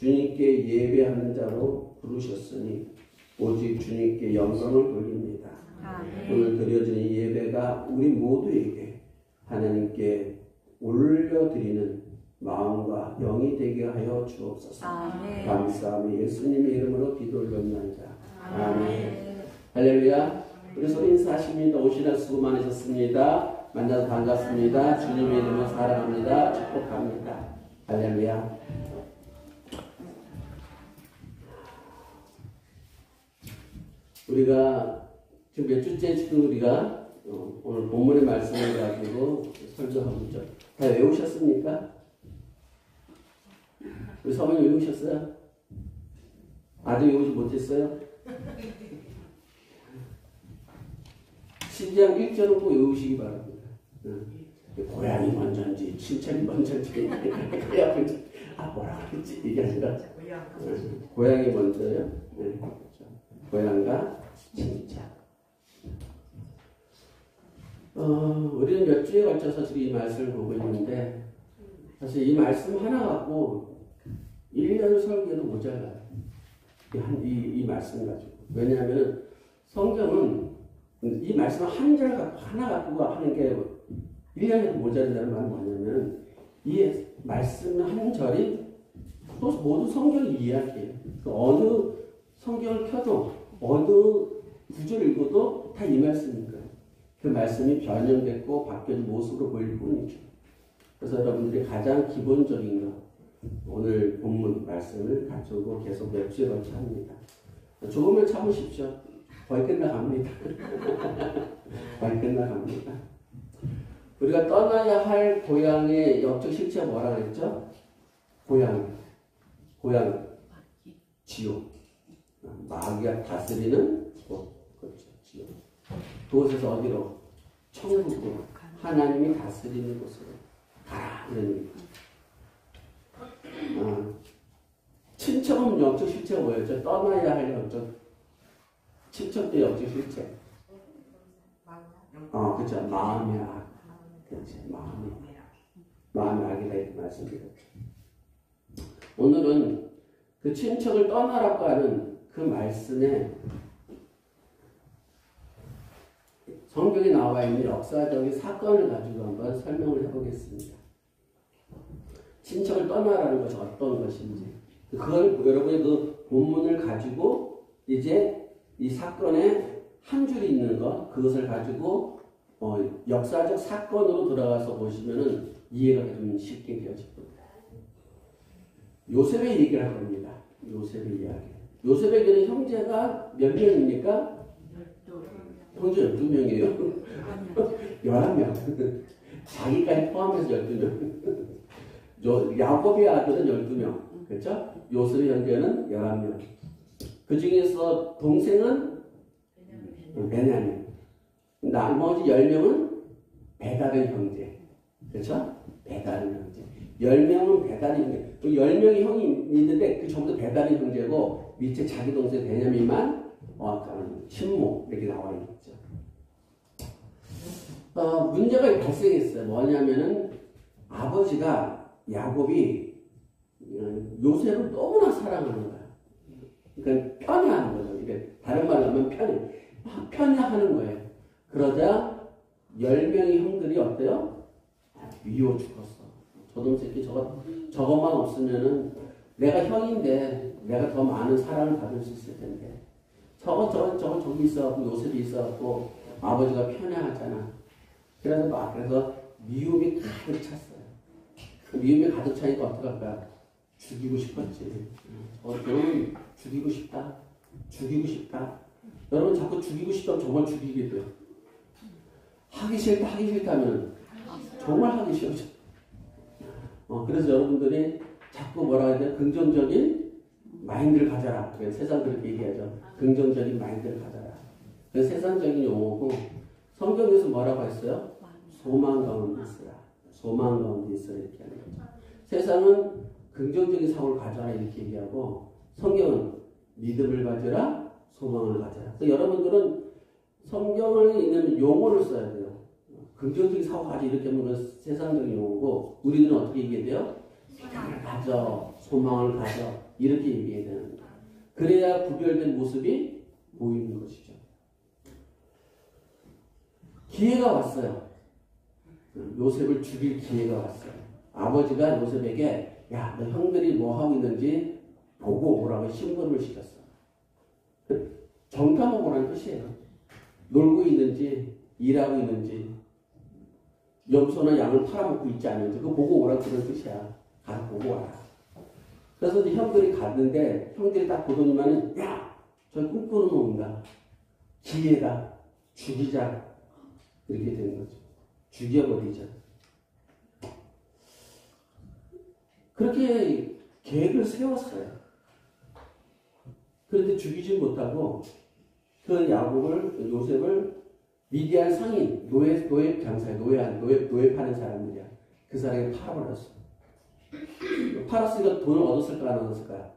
주님께 예배하는 자로 부르셨으니 오직 주님께 영광을 돌립니다. 오늘 드려지는 예배가 우리 모두에게 하나님께 올려드리는 마음과 영이 되게 하여 주옵소서. 감사하며 예수님의 이름으로 기도 올렸나이다. 아멘. 할렐루야. 우리 서로 인사하십니다. 오시라 수고 많으셨습니다. 만나서 반갑습니다. 주님의 이름으로 사랑합니다. 축복합니다. 할렐루야. 우리가 지금 몇 주째 지금 우리가 오늘 본문의 말씀을 가지고 설교하고 있죠. 다 외우셨습니까? 우리 사모님 외우셨어요? 아직 외우지 못했어요? 12장 1절은 꼭 외우시기 바랍니다. 고향이 먼저인지 친척이 먼저인지 뭐라 그랬지? 이게 아니라 고향이 먼저요. 네, 그렇죠. 고향과 친척. 우리는 몇 주에 걸쳐서 지금 이 말씀을 보고 있는데 사실 이 말씀 하나 갖고 1년 설교도 모자라요. 이 말씀 가지고. 왜냐하면 성경은 이 말씀 한 절 갖고 하나 갖고 하는 게 1년에도 모자란다는 말은 뭐냐면 이 말씀 한 절이 또 모두 성경의 이야기예요. 어느 성경을 켜도 어느 구절을 읽어도 다 이 말씀인 거예요. 그 말씀이 변형됐고 바뀌어진 모습으로 보일 뿐이죠. 그래서 여러분들이 가장 기본적인 것 오늘 본문 말씀을 가지고 계속 몇 주에 걸쳐 합니다. 조금만 참으십시오. 거의 끝나갑니다. 거의 끝나갑니다. 우리가 떠나야 할 고향의 영적 실체가 뭐라 그랬죠? 고향, 지옥. 마귀가 다스리는 곳, 그렇죠, 지옥. 그곳에서 어디로? 천국으로. 하나님이 다스리는 곳으로 가라. 이런 얘기죠. 친척은 영적 실체가 뭐였죠? 떠나야 할 영적 친척도 영적 실체. 그렇죠. 마음의 악. 그렇죠. 마음의 악이다 이렇게 말씀드렸죠. 오늘은 그 친척을 떠나라고 하는 그 말씀에 성경에 나와 있는 역사적인 사건을 가지고 한번 설명을 해보겠습니다. 친척을 떠나라는 것이 어떤 것인지 그걸 여러분의 그 본문을 가지고 이제 이 사건에 한 줄이 있는 것 그것을 가지고 역사적 사건으로 들어가서 보시면은 이해가 좀 쉽게 되어질 겁니다. 요셉의 얘기를 할 겁니다. 요셉의 이야기. 요셉에게는 형제가 몇 명입니까? 형제 12명이에요. 11명. 자기까지 포함해서 12명. 야곱의 아들은 12명. 그렇죠? 요셉의 형제는 11명. 그 중에서 동생은 베냐민. 나머지 10명은 배다른 형제. 그렇죠? 배다른 형제. 10명은 배다른 형제. 10명의 형이 있는데 그 전부 다 배다른 형제고 밑에 자기 동생 베냐민만 친모 이렇게 나와 있죠. 문제가 발생했어요. 뭐냐면은 아버지가 야곱이 요셉을 너무나 사랑하는 거야. 그러니까 편애하는 거죠. 이게 다른 말로 하면 편애하는 거예요. 그러자 10명의 형들이 어때요? 미워 죽었어. 저놈 새끼 저것만 없으면은 내가 형인데 내가 더 많은 사랑을 받을 수 있을 텐데 저기 있어갖고 요셉이 있어갖고 아버지가 편애하잖아. 그래서 미움이 가득 찼어요. 그 미움이 가득 차니까 어떡할까? 죽이고 싶었지. 저는 죽이고 싶다. 여러분 자꾸 죽이고 싶다면 정말 죽이게 돼요. 하기 싫다면 정말 하기 싫어져. 그래서 여러분들이 자꾸 뭐라 해야 돼요? 긍정적인 마인드를 가져라. 세상 그렇게 얘기하죠. 긍정적인 마인드를 가져라. 그래서 세상적인 용어고 성경에서 뭐라고 했어요? 소망 가운데 있으라. 소망 가운데 있으라 이렇게 하는 거죠. 세상은 긍정적인 사고를 가져라 이렇게 얘기하고 성경은 믿음을 가져라. 소망을 가져라. 그래서 여러분들은 성경을 있는 용어를 써야 돼요. 긍정적인 사고 가져 이렇게 하면 세상적인 용어고 우리는 어떻게 얘기해야 돼요? 믿음을 가져, 소망을 가져. 이렇게 얘기해야 되는 거예요. 그래야 구별된 모습이 보이는 것이죠. 기회가 왔어요. 요셉을 죽일 기회가 왔어요. 아버지가 요셉에게 야, 너 형들이 뭐 하고 있는지 보고 오라고 심부름을 시켰어. 정탐하고 오라는 뜻이에요. 놀고 있는지 일하고 있는지 염소나 양을 팔아먹고 있지 않은지 그거 보고 오라고 그런 뜻이야. 가서 보고 와라. 그래서 이제 형들이 갔는데 형들이 딱 보더니만은 야, 저 꿈꾸는 놈인가? 기회다. 죽이자. 이렇게 되는 거죠. 죽여버리자. 그렇게 계획을 세웠어요. 그런데 죽이지 못하고 그 야곱을, 요셉을 미디안 상인, 노예 장사에, 노예 파는 사람들이야. 그 사람이 팔아버렸어. 팔았으니까 돈을 얻었을까, 안 얻었을까?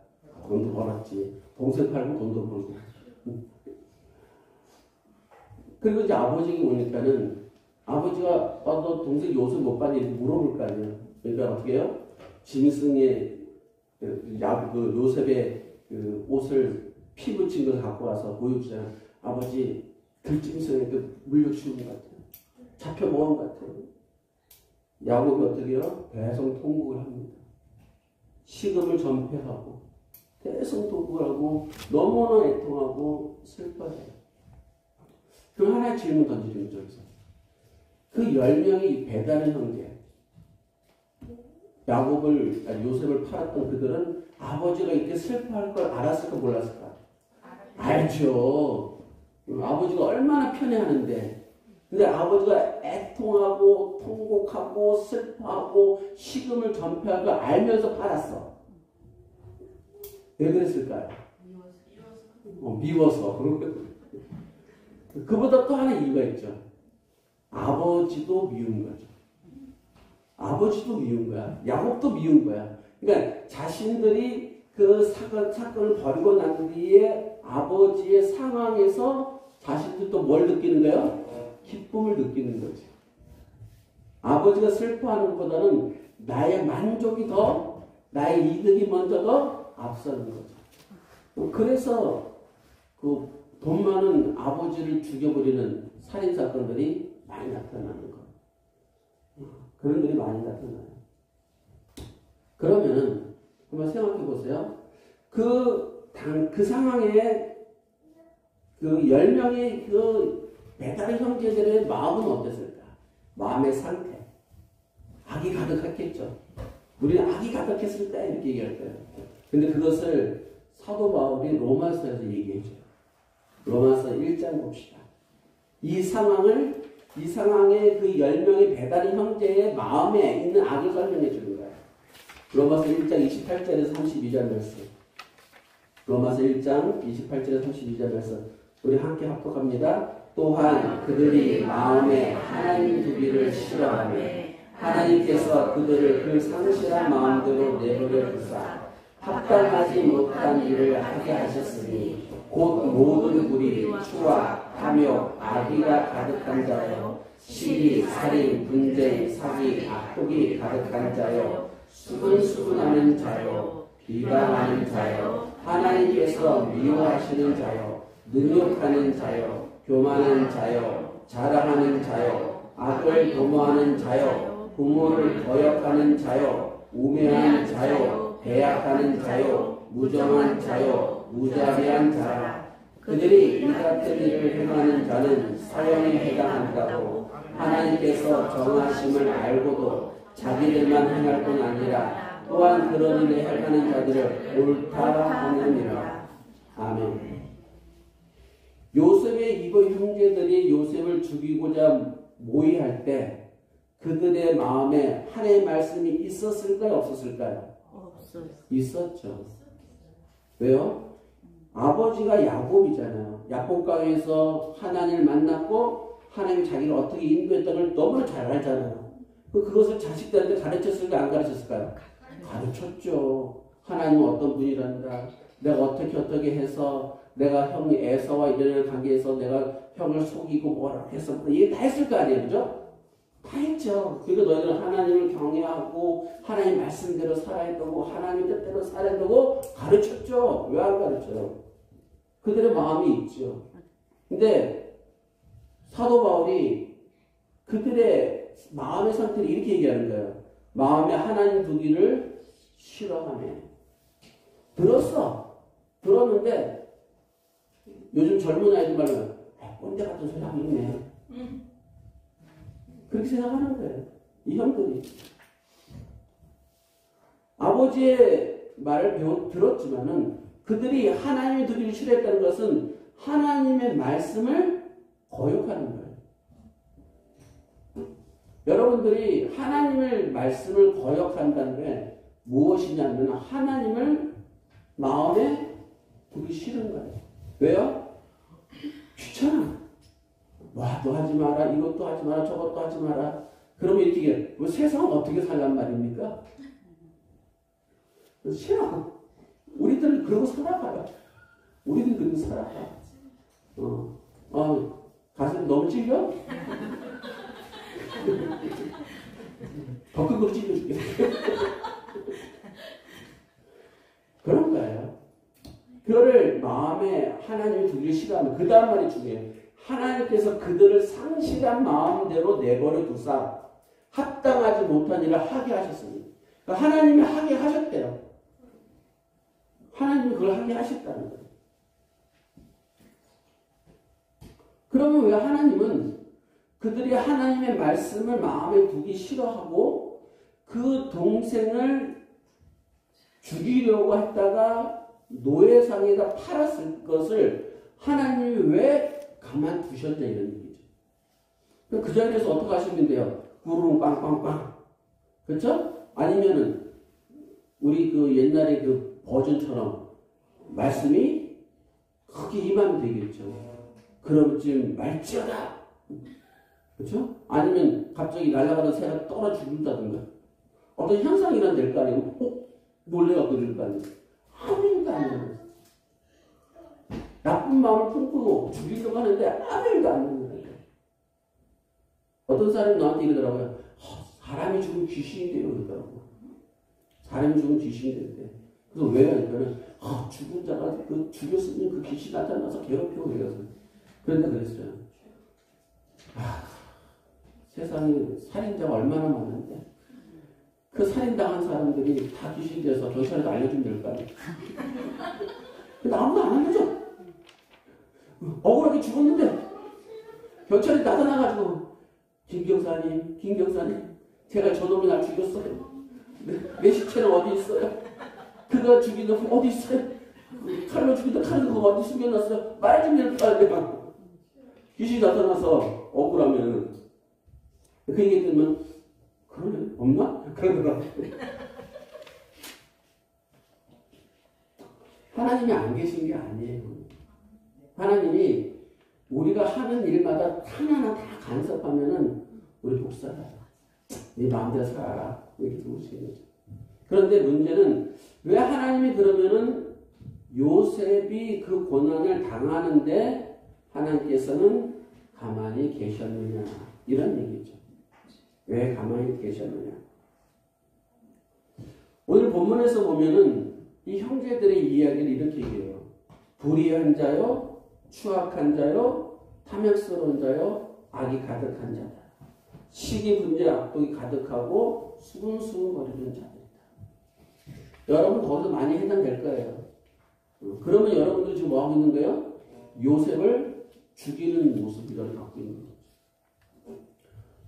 돈도 벌었지. 동생 팔고 돈도 벌고. 그리고 이제 아버지가 오니까는 아버지가 너 동생 요셉 못 봤니? 이렇게 물어볼 거 아니야. 그러니까 어떻게 해요? 짐승의 요셉의 그 옷을 피 묻힌 걸 갖고 와서 보여주잖아. 아버지 들짐승에 물려주는 것 같아요. 잡혀 먹은 것 같아요. 야곱이 어떻게 해요? 대성통곡을 합니다. 식음을 전폐하고 대성통곡을 하고 너무나 애통하고 슬퍼해요. 그럼 하나의 질문 던지는 거죠. 그 10명이 배다른 형제 요셉을 팔았던 그들은 아버지가 이렇게 슬퍼할 걸 알았을까 몰랐을까? 알죠. 아버지가 얼마나 편애하는데. 근데 아버지가 애통하고 통곡하고 슬퍼하고 식음을 전폐할 걸 알면서 팔았어. 왜 그랬을까요? 미워서. 그보다 또 하나 이유가 있죠. 아버지도 미운 거죠. 아버지도 미운 거야. 야곱도 미운 거야. 그러니까 자신들이 그 사건을 벌이고 난 뒤에 아버지의 상황에서 자신들도 뭘 느끼는 거예요? 기쁨을 느끼는 거지. 아버지가 슬퍼하는 것보다는 나의 만족이 더, 나의 이득이 먼저 더 앞서는 거죠. 그래서 그 돈 많은 아버지를 죽여버리는 살인사건들이 많이 나타나는 거예요. 그런 일이 많이 나타나요. 그러면 한번 생각해 보세요. 그 상황에 그 10명의 그 배다른 형제들의 마음은 어땠을까? 마음의 상태. 악이 가득했겠죠. 우리는 악이 가득했을까? 이렇게 얘기할 거예요. 근데 그것을 사도 바울이 로마서에서 얘기해줘요. 로마서 1장 봅시다. 이 상황에 그 10명의 배다른 형제의 마음에 있는 악을 설명해 주는 거예요. 로마서 1장 28절에서 32절 말씀. 로마서 1장 28절에서 32절 말씀. 우리 함께 합독합니다. 또한 그들이 마음에 하나님 두기를 싫어하며 하나님께서 그들을 그 상실한 마음대로 내버려 두사 합당하지 못한 일을 하게 하셨으니 곧 모든 불의, 추악, 탐욕, 악의가 가득한 자요 시기, 살인, 분쟁, 사기, 악독이 가득한 자요 수근수근하는 자요 비방하는 자요 하나님께서 미워하시는 자요 능욕하는 자요 교만한 자요 자랑하는 자요 악을 도모하는 자요 부모를 거역하는 자요 우매한 자요 배약하는 자요 무정한 자요 무자비한 자라. 그들이 이 같은 일을 행하는 자는 사형에 해당한다고 하나님께서 정하심을 알고도 자기들만 행할 뿐 아니라 또한 그런 일을 행하는 자들을 옳다 하느니라. 아멘. 요셉의 이거 형제들이 요셉을 죽이고자 모의할 때 그들의 마음에 하나님의 말씀이 있었을까요? 없었을까요? 있었죠. 왜요? 아버지가 야곱이잖아요. 야곱강에서 하나님을 만났고 하나님이 자기를 어떻게 인도했다는 걸 너무나 잘 알잖아요. 그것을 자식들한테 가르쳤을까요? 안 가르쳤을까요? 가르쳤죠. 하나님은 어떤 분이란다. 내가 어떻게 해서 내가 형 에서와 이런 관계에서 내가 형을 속이고 뭐라고 했어. 이게 다 했을 거 아니에요. 그죠? 다 했죠. 그러니까 너희들은 하나님을 경외하고 하나님 말씀대로 살아야 되고 하나님 뜻대로 살아야 되고 가르쳤죠. 왜 안 가르쳐요? 그들의 마음이 있죠. 근데 사도 바울이 그들의 마음의 상태를 이렇게 얘기하는 거예요. 마음에 하나님 두기를 싫어하네. 들었는데 요즘 젊은 아이들 말로 꼰대 같은 소리 하고 있네. 그렇게 생각하는 거예요. 이 형들이. 아버지의 말을 들었지만은 그들이 하나님의 두기를 싫어했다는 것은 하나님의 말씀을 거역하는 거예요. 여러분들이 하나님의 말씀을 거역한다는 게 무엇이냐면 하나님을 마음에 두기 싫은 거예요. 왜요? 귀찮아. 와도 하지 마라. 이것도 하지 마라. 저것도 하지 마라. 그러면 이렇게 해. 뭐 세상은 어떻게 살란 말입니까? 싫어. 우리들은 그러고 살아가요. 우리들은 그러고 살아가. 가슴 너무 찔려? 더 큰 거 찔러줄게. 그런 거예요. 그거를 마음에 하나님이 두기를 싫어하면 그 다음 말이 중요해요. 하나님께서 그들을 상실한 마음대로 내버려 두사 합당하지 못한 일을 하게 하셨습니다. 그러니까 하나님이 하게 하셨대요. 하나님이 그걸 하게 하셨다는 거예요. 그러면 왜 하나님은 그들이 하나님의 말씀을 마음에 두기 싫어하고 그 동생을 죽이려고 했다가 노예상에다 팔았을 것을 하나님이 왜 가만두셨냐 이런 얘기죠. 그 자리에서 어떻게 하시면 돼요? 구르릉 빵빵빵. 그렇죠? 아니면은 우리 그 옛날에 그 버전처럼 말씀이 크게 임하면 되겠죠. 그럼 지금 말지어다. 그렇죠? 아니면 갑자기 날아가던 새가 떨어 죽는다든가 어떤 현상이나 될 거 아니고 놀래갖고 이럴 거 아니에요. 아무 일도 안 일어나요. 나쁜 마음을 품고 죽이려고 하는데 아무 일도 안 일어나요. 어떤 사람이 나한테 이러더라고요. 사람이 죽으면 귀신이 돼요. 그러더라고요. 사람이 죽으면 귀신이 된대. 그래서 왜 하니까는 죽은 자가 그 죽였으면 그 귀신 나타나서 괴롭히고 그래서 그런데 그랬어요. 세상에 살인자가 얼마나 많은데 그 살인당한 사람들이 다 귀신이 돼서 경찰에서 알려주면 될 거 아니에요. 근데 아무도 안 알려줘. 억울하게 죽었는데 경찰이 나타나가지고 김경사님 제가 저놈이 날 죽였어요. 내 시체는 어디 있어요? 그가 죽인 놈 어디 있어요? 칼로 죽인다 칼로 그거 어디 숨겨놨어요? 말 좀 할 거 아니에요. 귀신이 나타나서 억울하면 그 얘기 들으면 그러네 없나? 그러더라고. 하나님이 안 계신 게 아니에요. 하나님이 우리가 하는 일마다 하나하나 다 간섭하면은 우리 복사하라. 네 마음대로 살아라. 이렇게 들으시는 거죠. 그런데 문제는 왜 하나님이 그러면은 요셉이 그 고난을 당하는데 하나님께서는 가만히 계셨느냐 이런 얘기죠. 왜 가만히 계셨느냐. 오늘 본문에서 보면은 이 형제들의 이야기를 이렇게 얘기해요. 불의한 자요, 추악한 자요, 탐욕스러운 자요, 악이 가득한 자다. 시기 분재 악독이 가득하고 수근수근거리는 자들이다. 여러분 거기서 많이 해당될 거예요. 그러면 여러분들 지금 뭐 하고 있는 거예요? 요셉을 죽이는 모습이라고 갖고 있는 거죠.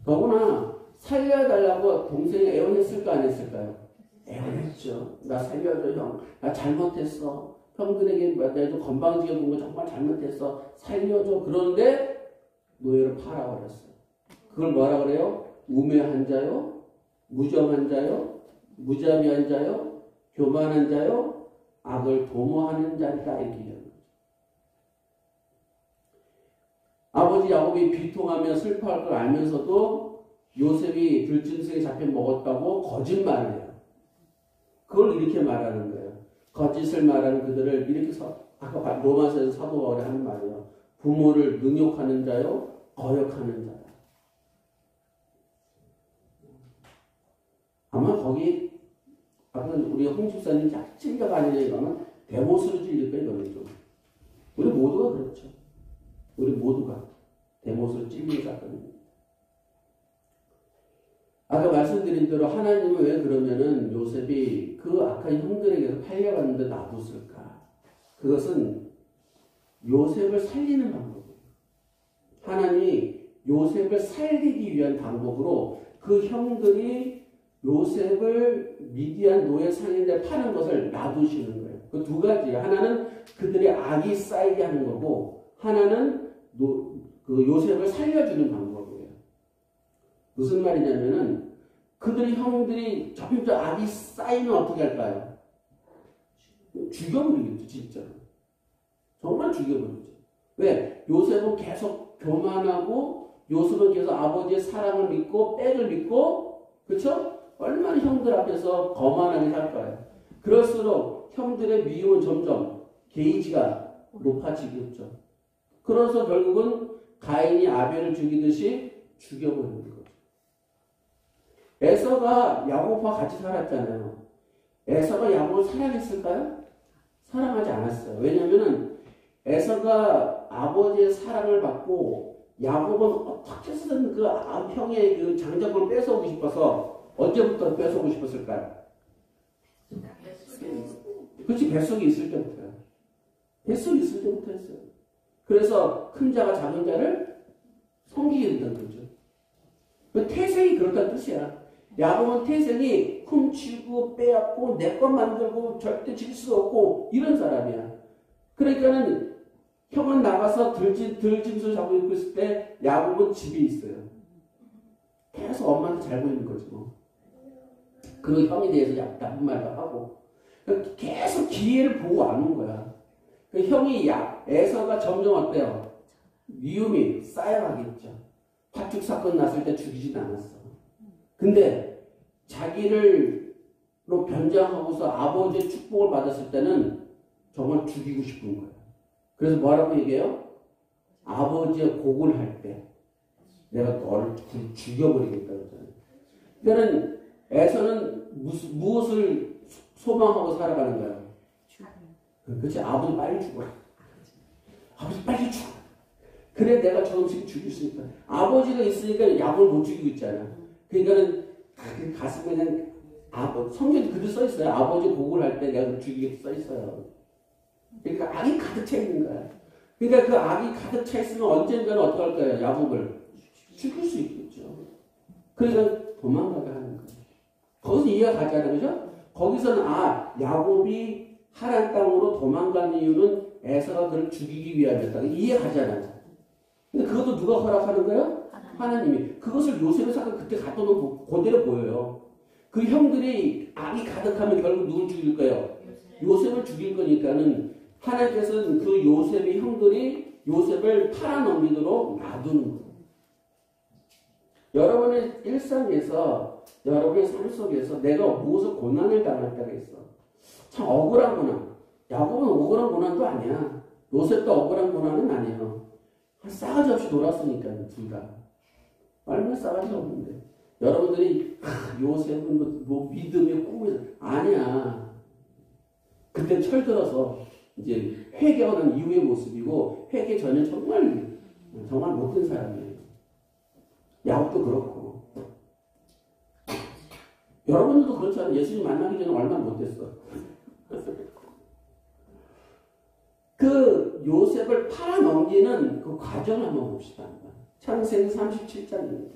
더구나 살려달라고 동생이 애원했을까 안 했을까요? 애원했죠. 나 살려줘 형. 나 잘못했어. 형들에게 내가 건방지게 본 거 정말 잘못했어. 살려줘. 그런데 노예를 팔아버렸어요. 그걸 뭐라 그래요? 우매한 자요, 무정한 자요, 무자비한 자요, 교만한 자요, 악을 도모하는 자리다 이렇게 얘기하는 거죠. 아버지 야곱이 비통하며 슬퍼할 걸 알면서도 요셉이 들짐승에 잡혀 먹었다고 거짓말을 해요. 그걸 이렇게 말하는 거예요. 거짓을 말하는 그들을 이렇게 아까 로마서에서 사도 바울이 하는 말이에요. 부모를 능욕하는 자요, 거역하는 자다. 아마 거기 아까 우리 홍 집사님 찔려가 아니냐면 대못으로 찔릴 거예요. 이거는 좀. 우리 모두가 그렇죠. 우리 모두가 대못으로 찔리는 사건입니다. 아까 말씀드린 대로 하나님은 왜 그러면은 요셉이 그 악한 형들에게서 팔려갔는데 놔뒀을까? 그것은 요셉을 살리는 방법이에요. 하나님이 요셉을 살리기 위한 방법으로 그 형들이 요셉을 미디안 노예 상인들 파는 것을 놔두시는 거예요. 그 두 가지. 하나는 그들의 악이 쌓이게 하는 거고, 하나는 그 요셉을 살려주는 방법이에요. 무슨 말이냐면은 그들의 형들이 점점 악이 쌓이면 어떻게 할까요? 죽여버리겠죠, 진짜. 정말 죽여버리죠. 왜? 요셉은 계속 교만하고, 요셉은 계속 아버지의 사랑을 믿고, 백을 믿고, 그렇죠? 얼마나 형들 앞에서 거만하게 살 거예요. 그럴수록 형들의 미움은 점점 게이지가 높아지겠죠. 그래서 결국은 가인이 아벨을 죽이듯이 죽여버리는 거죠. 에서가 야곱과 같이 살았잖아요. 에서가 야곱을 사랑했을까요? 사랑하지 않았어요. 왜냐하면 에서가 아버지의 사랑을 받고 야곱은 어떻게 해서든 그 형의 그 장자권을 뺏어오고 싶어서 언제부터 뺏어오고 싶었을까요? 그렇지, 뱃속에 있을 때부터요. 뱃속에 있을 때부터 했어요. 그래서 큰 자가 작은 자를 섬기게 된다는 거죠. 그 태생이 그렇다는 뜻이야. 야곱은 태생이 훔치고 빼앗고 내 것 만들고 절대 질 수 없고 이런 사람이야. 그러니까는 형은 나가서 들짐승을 잡고 있고 있을 때 야곱은 집에 있어요. 계속 엄마한테 잘 보이는 거지 뭐. 그 형에 대해서 나쁜 말도 하고 계속 기회를 보고 안 온 거야. 그 형이 에서가 점점 어때요? 미움이 쌓여가겠죠. 파축 사건 났을 때 죽이진 않았어. 근데 자기를로 변장하고서 아버지의 축복을 받았을 때는 정말 죽이고 싶은 거야. 그래서 뭐라고 얘기해요? 아버지의 곡을 할 때 내가 너를 죽여버리겠다 그러잖아요. 그러니까 에서는 무엇을 소망하고 살아가는 거예요? 그렇지, 아버지 빨리 죽어라. 아버지 빨리 죽어라. 그래 내가 조금씩 죽일 수 있다. 아버지가 있으니까 야곱을 못 죽이고 있잖아. 그러니까는 가슴에 그냥 성경에 그대로 써 있어요. 아버지 곡을 할 때 내가 죽이겠다 써 있어요. 그러니까 악이 가득 차 있는 거야. 그러니까 그 악이 가득 차 있으면 언젠가는 어떻게 할 거예요? 야곱을 죽일 수 있겠죠. 그러니까 도망가게 하는 거예요. 거기서 이해가 가잖아요. 그죠? 거기서는 야곱이 하란 땅으로 도망간 이유는 에서가 그를 죽이기 위함이었다. 이해가잖아요. 근데 그것도 누가 허락하는 거예요? 하나님이. 그것을 요셉의 사건 그때 갖다 놓으면 그대로 보여요. 그 형들이 악이 가득하면 결국 누굴 죽일 거예요? 요셉을 죽일 거니까는 하나님께서는 그 요셉의 형들이 요셉을 팔아넘기도록 놔두는 거예요. 여러분의 일상에서 여러분의 삶 속에서 내가 무엇을 고난을 당할 때가 있어. 참 억울한 고난. 야곱은 억울한 고난도 아니야. 요셉도 억울한 고난은 아니에요. 싸가지 없이 놀았으니까 둘 다. 얼마나 싸가지 없는데. 여러분들이 요셉은 뭐 믿음의 꿈이 아니야. 그때 철들어서 이제 회개하는 이후의 모습이고 회개 전에 정말 못된 사람이에요. 야곱도 그렇고. 여러분들도 그렇잖아요. 예수님 만나기 전에 얼마나 못됐어. 그 요셉을 팔아넘기는 그 과정을 한번 봅시다. 창세기 37장입니다.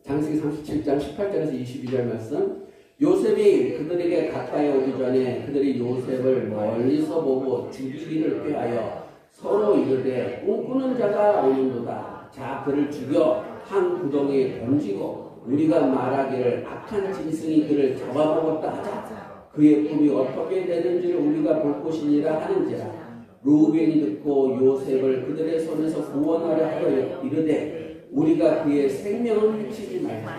창세기 37장 18절에서 22절 말씀. 요셉이 그들에게 가까이 오기 전에 그들이 요셉을 멀리서 보고 죽이기를 꾀하여 서로 이르되 꿈꾸는 자가 오는도다. 자 그를 죽여 한 구덩이에 던지고 우리가 말하기를 악한 짐승이 그를 잡아먹었다 하자. 그의 꿈이 어떻게 되는지를 우리가 볼 것이니라 하는지라. 루벤이 듣고 요셉을 그들의 손에서 구원하려 하여 이르되 우리가 그의 생명을 해치지 말자.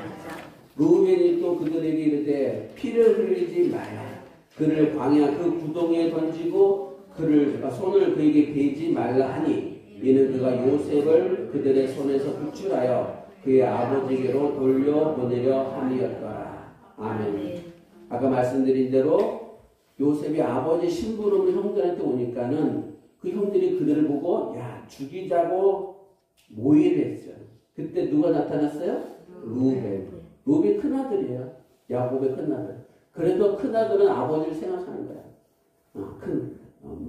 루벤이 또 그들에게 이르되 피를 흘리지 말라. 그를 광야 그 구덩이에 던지고 손을 그에게 대지 말라 하니 이는 그가 요셉을 그들의 손에서 구출하여 그의 아버지에게로 돌려보내려 함이었더라. 아멘. 아까 말씀드린 대로 요셉이 아버지 심부름으로 형들한테 오니까는 그 형들이 그들을 보고 야 죽이자고 모의를 했어요. 그때 누가 나타났어요? 루벤. 루벤 큰아들이에요. 야곱의 큰아들. 그래도 큰아들은 아버지를 생각하는 거야.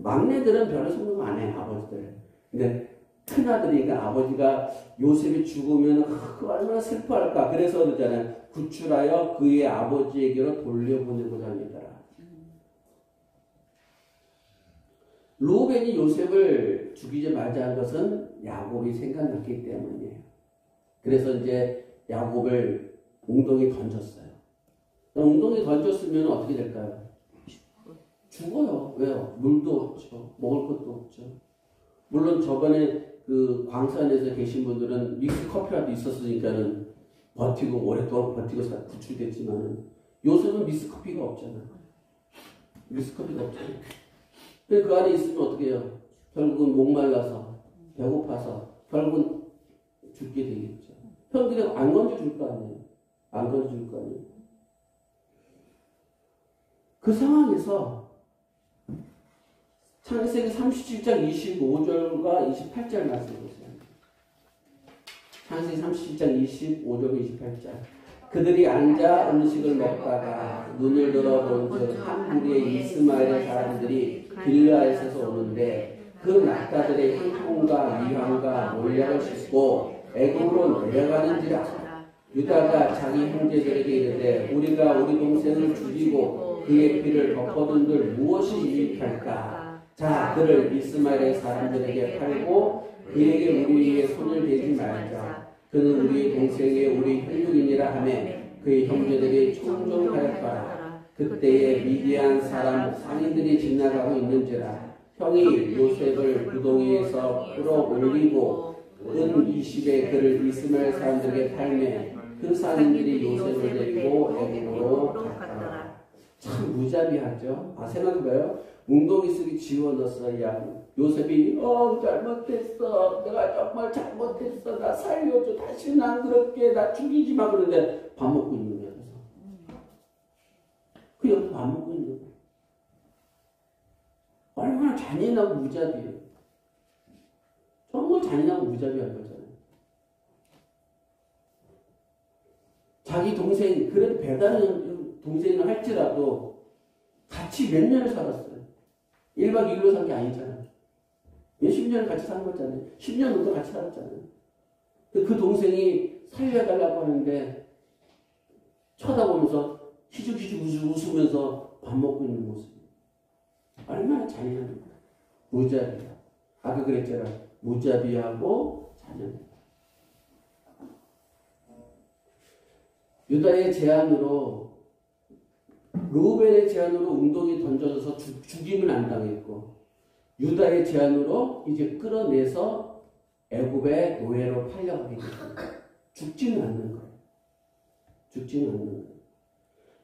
막내들은 별로 생각 안 해, 아버지들. 근데 큰아들이니까 아버지가 요셉이 죽으면 얼마나 슬퍼할까. 그래서 그러잖아요. 구출하여 그의 아버지에게로 돌려보내고자 합니다. 루벤이 요셉을 죽이자마자 한 것은 야곱이 생각났기 때문이에요. 그래서 이제 야곱을 웅덩이에 던졌어요. 웅덩이에 던졌으면 어떻게 될까요? 죽어요. 왜요? 물도 없죠. 먹을 것도 없죠. 물론 저번에 그 광산에서 계신 분들은 믹스 커피라도 있었으니까는 버티고 오랫동안 버티고 구출됐지만은 요즘은 믹스 커피가 없잖아요. 믹스 커피가 없잖아요. 그 안에 있으면 어떻게 해요? 결국은 목말라서 배고파서 결국은 죽게 되겠죠. 형들이 안 건져줄 거 아니에요. 안 건져줄 거 아니에요. 그 상황에서 창세기 37장 25절과 28절 말씀 보세요. 창세기 37장 25절과 28절. 그들이 앉아 음식을 먹다가 눈을 들어본즉 한 무리의 이스마엘의 사람들이 길르앗에서 오는데 그 낙타들의 형통과 미황과 몰약을 싣고 애굽으로 내려가는지라. 유다가 자기 형제들에게 이르되 우리가 우리 동생을 죽이고 그의 피를 덮어둔들 무엇이 유익할까? 자, 그를 이스마엘의 사람들에게 팔고 그에게 우리에게 손을 대지 말자. 그는 우리 동생의 우리 혈육이니라 하며 그의 형제들이 청종하였더라. 그때에 미디안 사람 상인들이 지나가고 있는지라. 형이 요셉을 구덩이에서 끌어올리고 은 20에 그를 이스마엘 사람들에게 팔매 그 상인들이 요셉을 데리고 애굽으로 갔더라. 참 무자비하죠. 생각해봐요. 웅덩이 속에 집어넣었어야 요셉이 잘못했어. 내가 정말 잘못했어. 나 살려줘. 다시는 안 그럴게. 나 죽이지 마. 그런데 밥 먹고 있는 거야. 그 옆에 밥 먹고 있는 거야. 얼마나 잔인하고 무자비해요. 정말 잔인하고 무자비한 거잖아요. 자기 동생, 그래도 배다른 동생을 할지라도 같이 몇 년을 살았어요. 1박 2일로 산 게 아니잖아요. 몇십 년을 같이 산 거잖아요. 10년 정도 같이 살았잖아요. 그 동생이 살려달라고 하는데 쳐다보면서 희죽희죽 웃으면서 밥 먹고 있는 모습. 얼마나 잔인한 거야. 무자비야. 아까 그랬잖아. 무자비하고 잔인해. 유다의 제안으로 루벤의 제안으로 웅덩이 던져져서 죽임을 안 당했고 유다의 제안으로 이제 끌어내서 애굽의 노예로 팔려가게 됐습니다. 죽지는 않는 거예요. 죽지는 않는 거예요.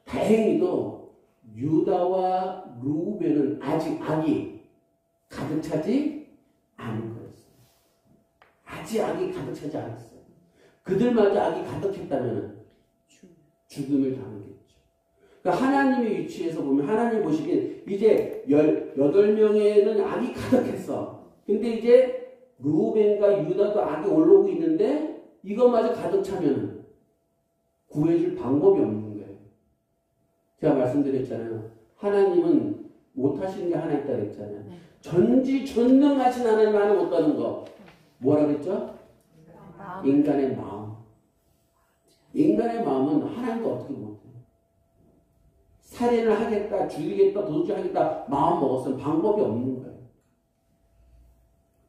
다행히도 유다와 루벤은 아직 악이 가득 차지 않은 거였어요. 아직 악이 가득 차지 않았어요. 그들마저 악이 가득했다면 죽음을 당하겠죠. 그러니까 하나님의 위치에서 보면 하나님 보시기엔 이제 18명에는 악이 가득했어. 근데 이제 루벤과 유다도 악이 올라오고 있는데 이것마저 가득 차면 구해줄 방법이 없는 거예요. 제가 말씀드렸잖아요. 하나님은 못하시는 게 하나 있다 그랬잖아요. 전지전능하신 하나님 하나 못하는 거. 뭐라 그랬죠? 인간의 마음. 인간의 마음은 하나님도 어떻게 못해요. 살인을 하겠다, 죽이겠다, 도둑질하겠다 마음 먹었으면 방법이 없는 거예요.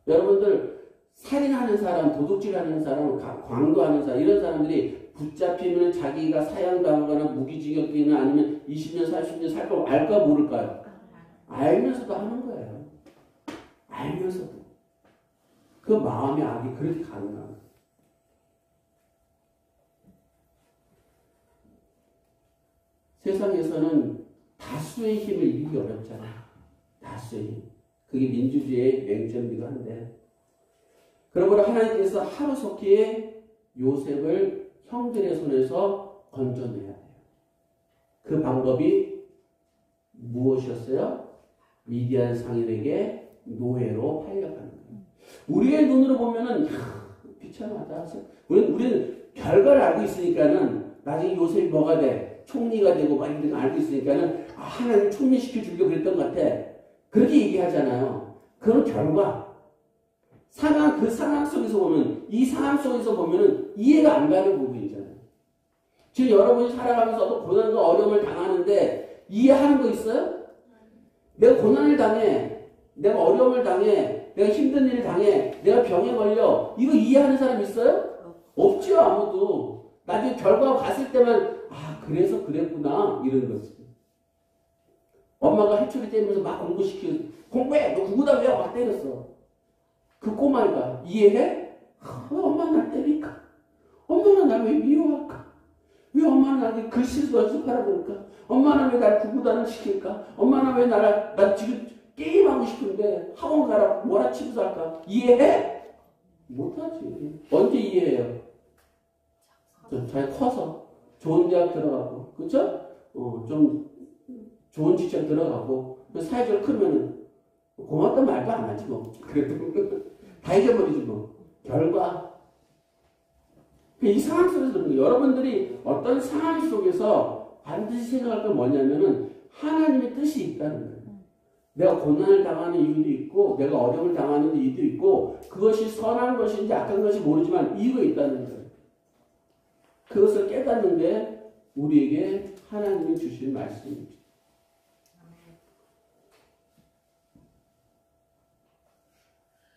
여러분들 살인하는 사람, 도둑질하는 사람, 광도하는 사람 이런 사람들이 붙잡히면 자기가 사형당하거나 무기징역이나 아니면 20년, 40년 살 거 알까 모를까요? 알면서도 하는 거예요. 알면서도. 그 마음의 악이 그렇게 가능한 거예요. 세상에서는 다수의 힘을 이기기 어렵잖아요. 다수의 힘. 그게 민주주의의 맹점이기도 한데 그러므로 하나님께서 하루속히 요셉을 형들의 손에서 건져내야 돼요. 그 방법이 무엇이었어요? 미디안 상인에게 노예로 팔려가는 거예요. 우리의 눈으로 보면은 비참하다. 우리는 결과를 알고 있으니까는 나중에 요셉이 뭐가 돼? 총리가 되고 막 이런 거 알고 있으니까는 하나님 총리시켜 주려고 그랬던 것 같아. 그렇게 얘기하잖아요. 그런 결과. 그 상황 속에서 보면, 이 상황 속에서 보면은 이해가 안 가는 부분이잖아요. 지금 여러분이 살아가면서도 고난과 어려움을 당하는데 이해하는 거 있어요? 내가 고난을 당해, 내가 어려움을 당해, 내가 힘든 일을 당해, 내가 병에 걸려. 이거 이해하는 사람 있어요? 없죠, 아무도. 나중에 결과가 갔을 때만, 그래서 그랬구나, 이런 거지. 엄마가 해초리 때리면서 막 공부해! 너 구구단 외워! 막 때렸어. 그 꼬마이가 이해해? 왜 엄마는 날 때릴까? 엄마는 날 왜 미워할까? 왜 엄마는 나한테 글씨도 연습하라 그럴까? 엄마는 왜 날 구구단을 시킬까? 엄마는 왜 나 지금 게임하고 싶은데 학원 가라 몰아치면서 할까? 이해해? 못하지. 언제 이해해요? 잘 커서 좋은 대학 들어가고, 그쵸? 좀 좋은 직장 들어가고, 사회적으로 크면은 고맙단 말도 안 하지 뭐. 그래도 다 잊어버리지 뭐. 결과. 이 상황 속에서 그런 거예요. 여러분들이 어떤 상황 속에서 반드시 생각할 건 뭐냐면은 하나님의 뜻이 있다는 거예요. 내가 고난을 당하는 이유도 있고 내가 어려움을 당하는 이유도 있고 그것이 선한 것인지 악한 것인지 모르지만 이유가 있다는 거예요. 그것을 깨닫는 게 우리에게 하나님이 주신 말씀입니다.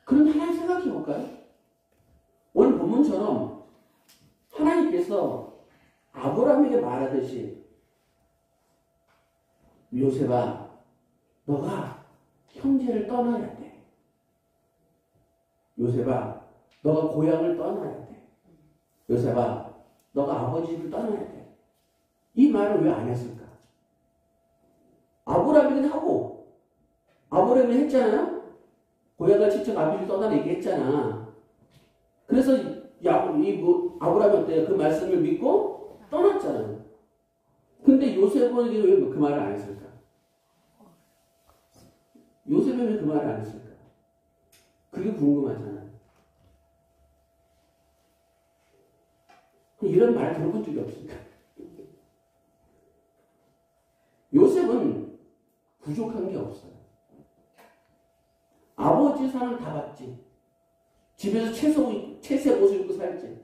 그럼 하나님 생각해 볼까요? 오늘 본문처럼 하나님께서 아브라함에게 말하듯이 요셉아 너가 형제를 떠나야 돼. 요셉아 너가 고향을 떠나야 돼. 요셉아 너가 아버지를 떠나야 돼. 이 말을 왜 안 했을까? 아브라함이긴 하고 아브라함이 했잖아요. 고향을 친척 아비를 떠나라 얘기했잖아. 그래서 아브라함이 어때요? 그 말씀을 믿고 떠났잖아요. 근데 요셉에게 왜 그 말을 안 했을까? 요셉이 왜 그 말을 안 했을까? 그게 궁금하잖아요. 이런 말 들어본 적이 없으니까. 요셉은 부족한 게 없어요. 아버지 사랑 다 받지. 집에서 채색 옷을 입고 살지.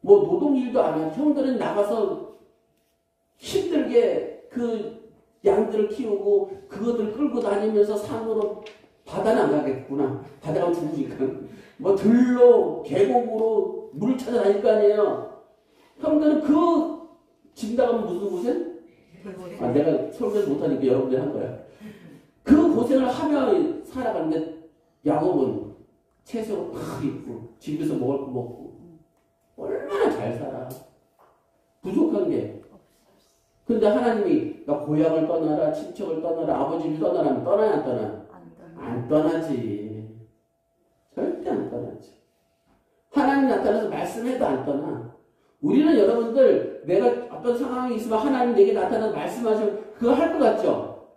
뭐 노동일도 안 하지. 형들은 나가서 힘들게 그 양들을 키우고 그것들을 끌고 다니면서 산으로 바다는 안 가겠구나. 바다 가면 죽으니까. 뭐 들로 계곡으로 물을 찾아다닐 거 아니에요. 형들은 그 집 나가면 무슨 고생? 내가 설교를 못하니까 여러분들이 한 거야. 그 고생을 하며 살아가는데 야곱은 채소를 팍 입고 집에서 먹을 거 먹고 얼마나 잘 살아. 부족한 게. 근데 하나님이 나 고향을 떠나라, 친척을 떠나라, 아버지를 떠나라, 떠나야 안 떠나? 안 떠나지. 절대 안 떠나지. 하나님 나타나서 말씀해도 안 떠나. 우리는 여러분들 내가 어떤 상황이 있으면 하나님 내게 나타나서 말씀하시면 그거 할 것 같죠?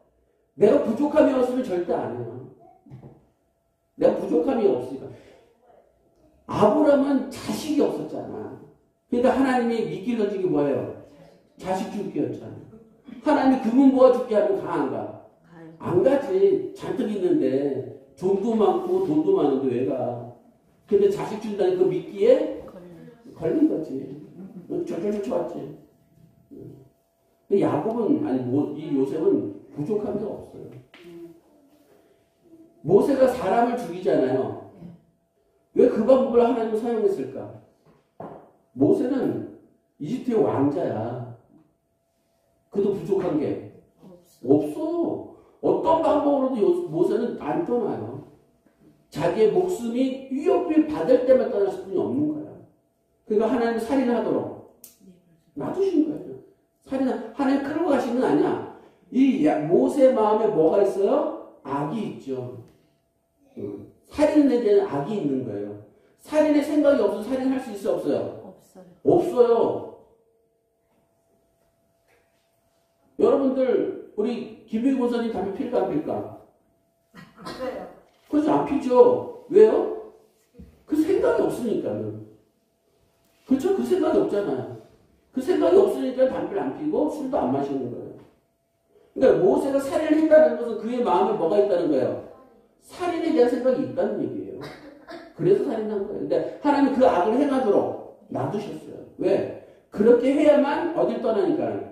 내가 부족함이 없으면 절대 안 해요. 내가 부족함이 없으니까. 아브라함은 자식이 없었잖아. 그러니까 하나님이 미끼를 던진 게 뭐예요? 자식 죽기였잖아. 하나님이 금은 모아줄게 하면 가 안 가? 안 가지. 잔뜩 있는데 돈도 많고 돈도 많은데 왜 가? 근데 자식 준다는 그 미끼에 걸린 거지. 저절로 쫓아왔지. 야곱은 이 요셉은 부족한 게 없어요. 모세가 사람을 죽이잖아요. 왜 그 방법을 하나님은 사용했을까? 모세는 이집트의 왕자야. 그도 부족한 게 없어. 어떤 방법으로도 모세는 안 떠나요. 자기의 목숨이 위협을 받을 때만 떠날 뿐이 없는 거야. 그러니까 하나님 살인하도록 놔두신 거예요. 하나님 끌고 가신 건 아니야. 이 모세 마음에 뭐가 있어요? 악이 있죠. 살인에 대한 악이 있는 거예요. 살인의 생각이 없어서 살인할 수 있어 없어요? 없어요. 없어요. 여러분들 우리 김유희 권사님 담배 필까 안 필까? 안 돼요. 그래서 안 피죠. 왜요? 그 생각이 없으니까요. 그렇죠? 그 생각이 없잖아요. 그 생각이 없으니까 담배를 안 피고 술도 안 마시는 거예요. 그러니까 모세가 살인을 했다는 것은 그의 마음에 뭐가 있다는 거예요? 살인에 대한 생각이 있다는 얘기예요. 그래서 살인한 거예요. 근데 하나님 그 악을 행하도록 놔두셨어요. 왜? 그렇게 해야만 어딜 떠나니까요?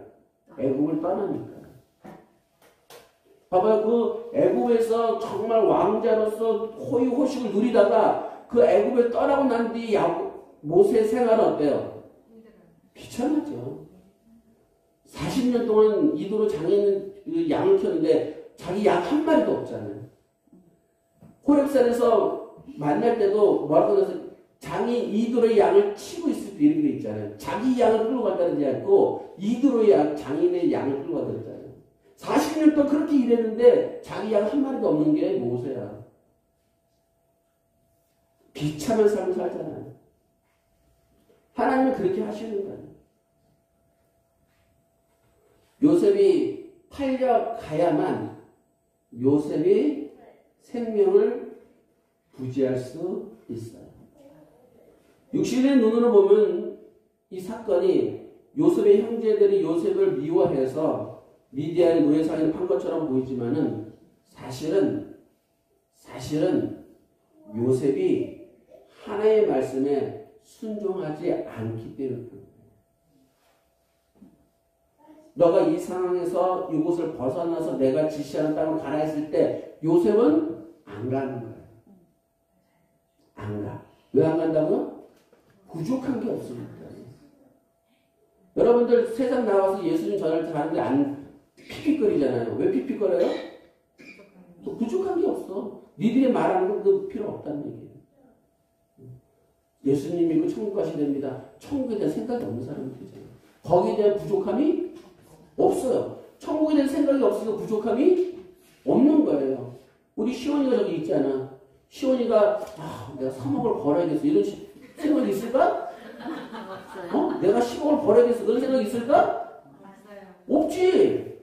애국을 떠나니까요. 봐봐요. 그 애국에서 정말 왕자로서 호의호식을 누리다가 그 애국에 떠나고 난 뒤 모세의 생활은 어때요? 비참하죠. 40년 동안 이도로 장인 양을 키웠는데 자기 양 한 마리도 없잖아요. 호렙산에서 만날 때도 뭐라고 해서 장이 이도로의 양을 치고 있을 때 이렇게 돼 있잖아요. 자기 양을 끌고 간다는지 않고 이도로의 양, 장인의 양을 끌고 간다잖아요. 40년 동안 그렇게 일했는데 자기 양 한 마리도 없는 게 모세야. 비참한 삶을 살잖아요. 하나님은 그렇게 하시는 거예요. 요셉이 팔려가야만 요셉이 생명을 부지할 수 있어요. 육신의 눈으로 보면 이 사건이 요셉의 형제들이 요셉을 미워해서 미디안 노예상에 판 것처럼 보이지만은 사실은 요셉이 하나님의 말씀에 순종하지 않기 때문입니다. 너가 이 상황에서 이곳을 벗어나서 내가 지시하는 땅으로 가라 했을 때 요셉은 안 가는 거예요. 안 가. 왜 안 간다고요? 부족한 게 없으니까. 여러분들 세상 나와서 예수님 전할 때 가는데 안 픽픽거리잖아요. 왜 픽픽거려요? 부족한 게 없어. 니들이 말하는 건 필요 없다는 얘기예요. 예수님 믿고 천국 가시야 됩니다. 천국에 대한 생각이 없는 사람들이잖아요. 거기에 대한 부족함이 없어요. 천국에 대한 생각이 없어서 부족함이 없는 거예요. 우리 시원이가 저기 있잖아. 시원이가 내가 3억을 벌어야겠어. 이런 생각이 있을까? 내가 10억을 벌어야겠어. 그런 생각이 있을까? 없지.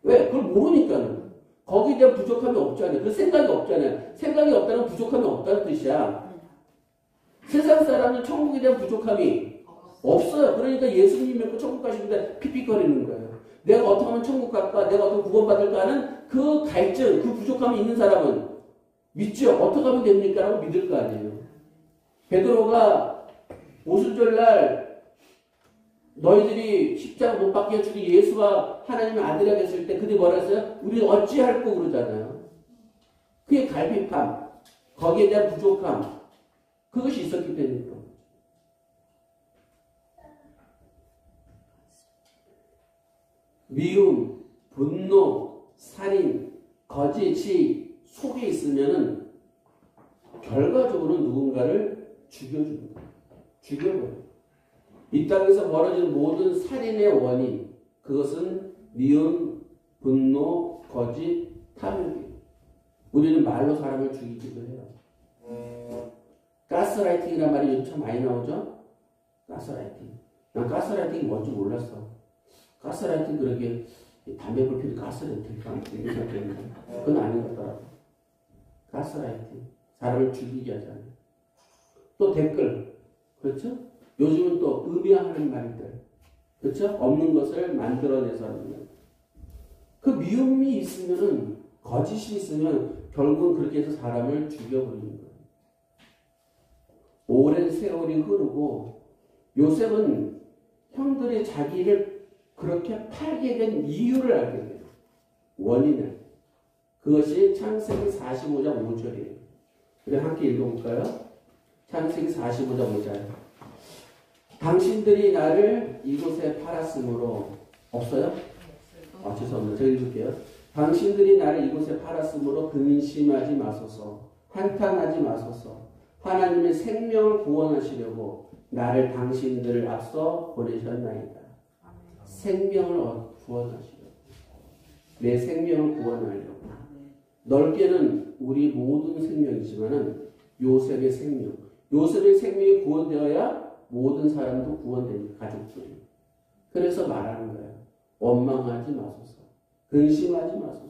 왜? 그걸 모르니까는. 거기에 대한 부족함이 없잖아요. 그 생각이 없잖아요. 생각이 없다는 부족함이 없다는 뜻이야. 세상 사람은 천국에 대한 부족함이 없어요. 그러니까 예수님 믿고 천국 가시는데 픽픽거리는 거예요. 내가 어떻게 하면 천국 갈까? 내가 어떻게 구원받을까 하는 그 갈증, 그 부족함이 있는 사람은 믿죠. 어떻게 하면 됩니까? 라고 믿을 거 아니에요. 베드로가 오순절날 너희들이 십자가 못 박혀 죽인 예수가 하나님의 아들이라고 했을 때 그들이 뭐라 했어요? 우리는 어찌할꼬 그러잖아요. 그게 갈비팜, 거기에 대한 부족함, 그것이 있었기 때문입니다. 미움, 분노, 살인, 거짓이 속에 있으면은 결과적으로 누군가를 죽여줍니다. 죽여버려요. 이 땅에서 벌어지는 모든 살인의 원인, 그것은 미움, 분노, 거짓, 탐욕이에요. 우리는 말로 사람을 죽이기도 해요. 가스라이팅이란 말이 요즘 참 많이 나오죠? 가스라이팅. 난 가스라이팅이 뭔지 몰랐어. 가스라이팅 그러게 담배 불 피우는 가스라이팅일까? 이렇게 생각했는데 그건 아닌 것 같더라고. 가스라이팅. 사람을 죽이게 하잖아요. 또 댓글. 그렇죠? 요즘은 또 음해하는 말들. 그렇죠? 없는 것을 만들어내서 하는 말. 그 미움이 있으면은, 거짓이 있으면 결국은 그렇게 해서 사람을 죽여버리는 거예요. 오랜 세월이 흐르고 요셉은 형들이 자기를 그렇게 팔게 된 이유를 알게 돼요. 원인을. 그것이 창세기 45장 5절이에요. 그럼 함께 읽어볼까요? 창세기 45장 5절. 당신들이 나를 이곳에 팔았으므로 없어요? 죄송합니다. 제가 읽을게요. 당신들이 나를 이곳에 팔았으므로 근심하지 마소서. 한탄하지 마소서. 하나님의 생명을 구원하시려고 나를 당신들을 앞서 보내셨나이다. 생명을 구원하시려고. 내 생명을 구원하려고. 넓게는 우리 모든 생명이지만은 요셉의 생명. 요셉의 생명이 구원되어야 모든 사람도 구원됩니다. 가족들이. 그래서 말하는 거예요. 원망하지 마소서. 근심하지 마소서.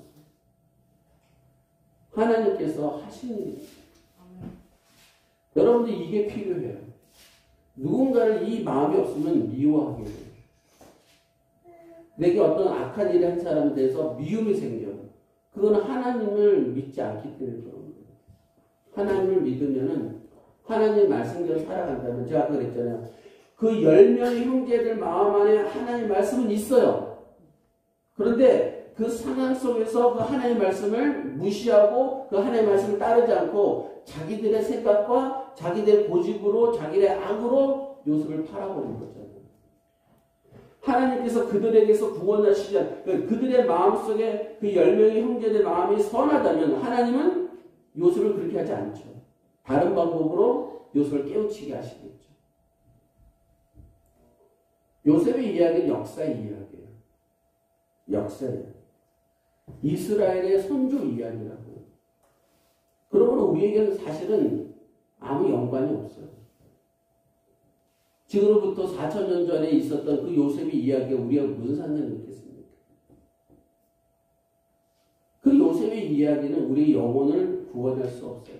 하나님께서 하시는 일이에요. 여러분들 이게 필요해요. 누군가를 이 마음이 없으면 미워하게 돼요. 내게 어떤 악한 일을 한 사람에 대해서 미움이 생겨요. 그거는 하나님을 믿지 않기 때문에 그런 거예요. 하나님을 믿으면은 하나님의 말씀대로 살아간다면 제가 아까 그랬잖아요. 그 10명의 형제들 마음 안에 하나님의 말씀은 있어요. 그런데 그 상황 속에서 그 하나님의 말씀을 무시하고 그 하나님의 말씀을 따르지 않고 자기들의 생각과 자기들의 고집으로 자기들의 악으로 요셉을 팔아버린 거잖아요. 하나님께서 그들에게서 구원하시지 않, 그들의 마음속에 그 10명의 형제들 마음이 선하다면 하나님은 요셉을 그렇게 하지 않죠. 다른 방법으로 요셉을 깨우치게 하시겠죠. 요셉의 이야기는 역사의 이야기예요. 역사예요. 이스라엘의 선조 이야기라고요. 그러면 우리에게는 사실은 아무 연관이 없어요. 지금으로부터 4,000년 전에 있었던 그 요셉의 이야기가 우리가 무슨 상관이 있겠습니까? 그 요셉의 이야기는 우리의 영혼을 구원할 수 없어요.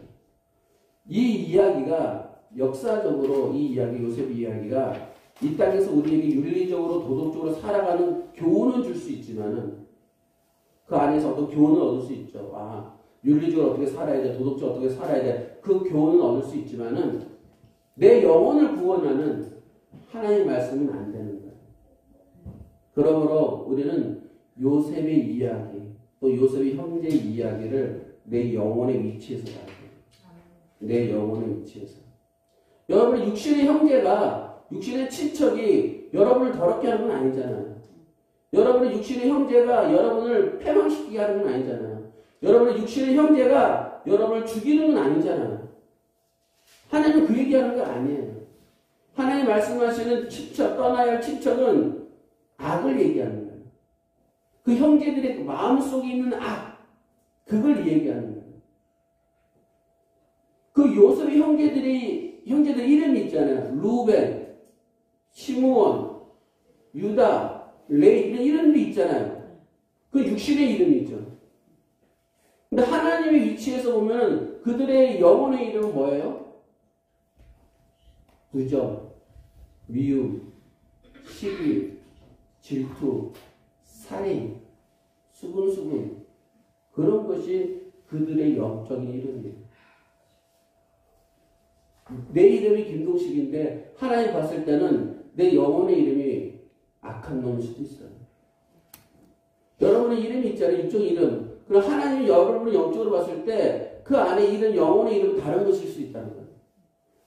이 이야기가 역사적으로 이 이야기, 요셉의 이야기가 이 땅에서 우리에게 윤리적으로 도덕적으로 살아가는 교훈은 줄 수 있지만은 그 안에서 어떤 교훈을 얻을 수 있죠. 아, 윤리적으로 어떻게 살아야 돼, 도덕적으로 어떻게 살아야 돼. 그 교훈을 얻을 수 있지만은 내 영혼을 구원하는 하나님의 말씀은 안 되는 거예요. 그러므로 우리는 요셉의 이야기, 또 요셉의 형제의 이야기를 내 영혼의 위치에서 봐야 돼요. 내 영혼의 위치에서. 여러분의 육신의 형제가, 육신의 친척이 여러분을 더럽게 하는 건 아니잖아요. 여러분의 육신의 형제가 여러분을 패망시키게 하는 건 아니잖아요. 여러분의 육신의 형제가 여러분을 죽이는 건 아니잖아요. 하나님은 그 얘기하는 거 아니에요. 하나님 말씀하시는 친척, 떠나야 할 친척은 악을 얘기하는 거예요. 그 형제들의 마음속에 있는 악, 그걸 얘기하는 거예요. 그 요셉의 형제들 이름이 있잖아요. 루벤, 시므온, 유다, 레위, 이런 이름이 있잖아요. 그 육신의 이름이죠. 근데 하나님의 위치에서 보면 그들의 영혼의 이름은 뭐예요? 부정, 미움, 시기, 질투, 살인, 수군수군, 그런 것이 그들의 영적인 이름이에요. 내 이름이 김동식인데 하나님 봤을 때는 내 영혼의 이름이 악한 놈일 수도 있어요. 여러분의 이름이 있잖아요. 육적 이름. 그럼 하나님이 여러분을 영적으로 봤을 때 그 안에 있는 영혼의 이름은 다른 것일 수 있다는 거예요.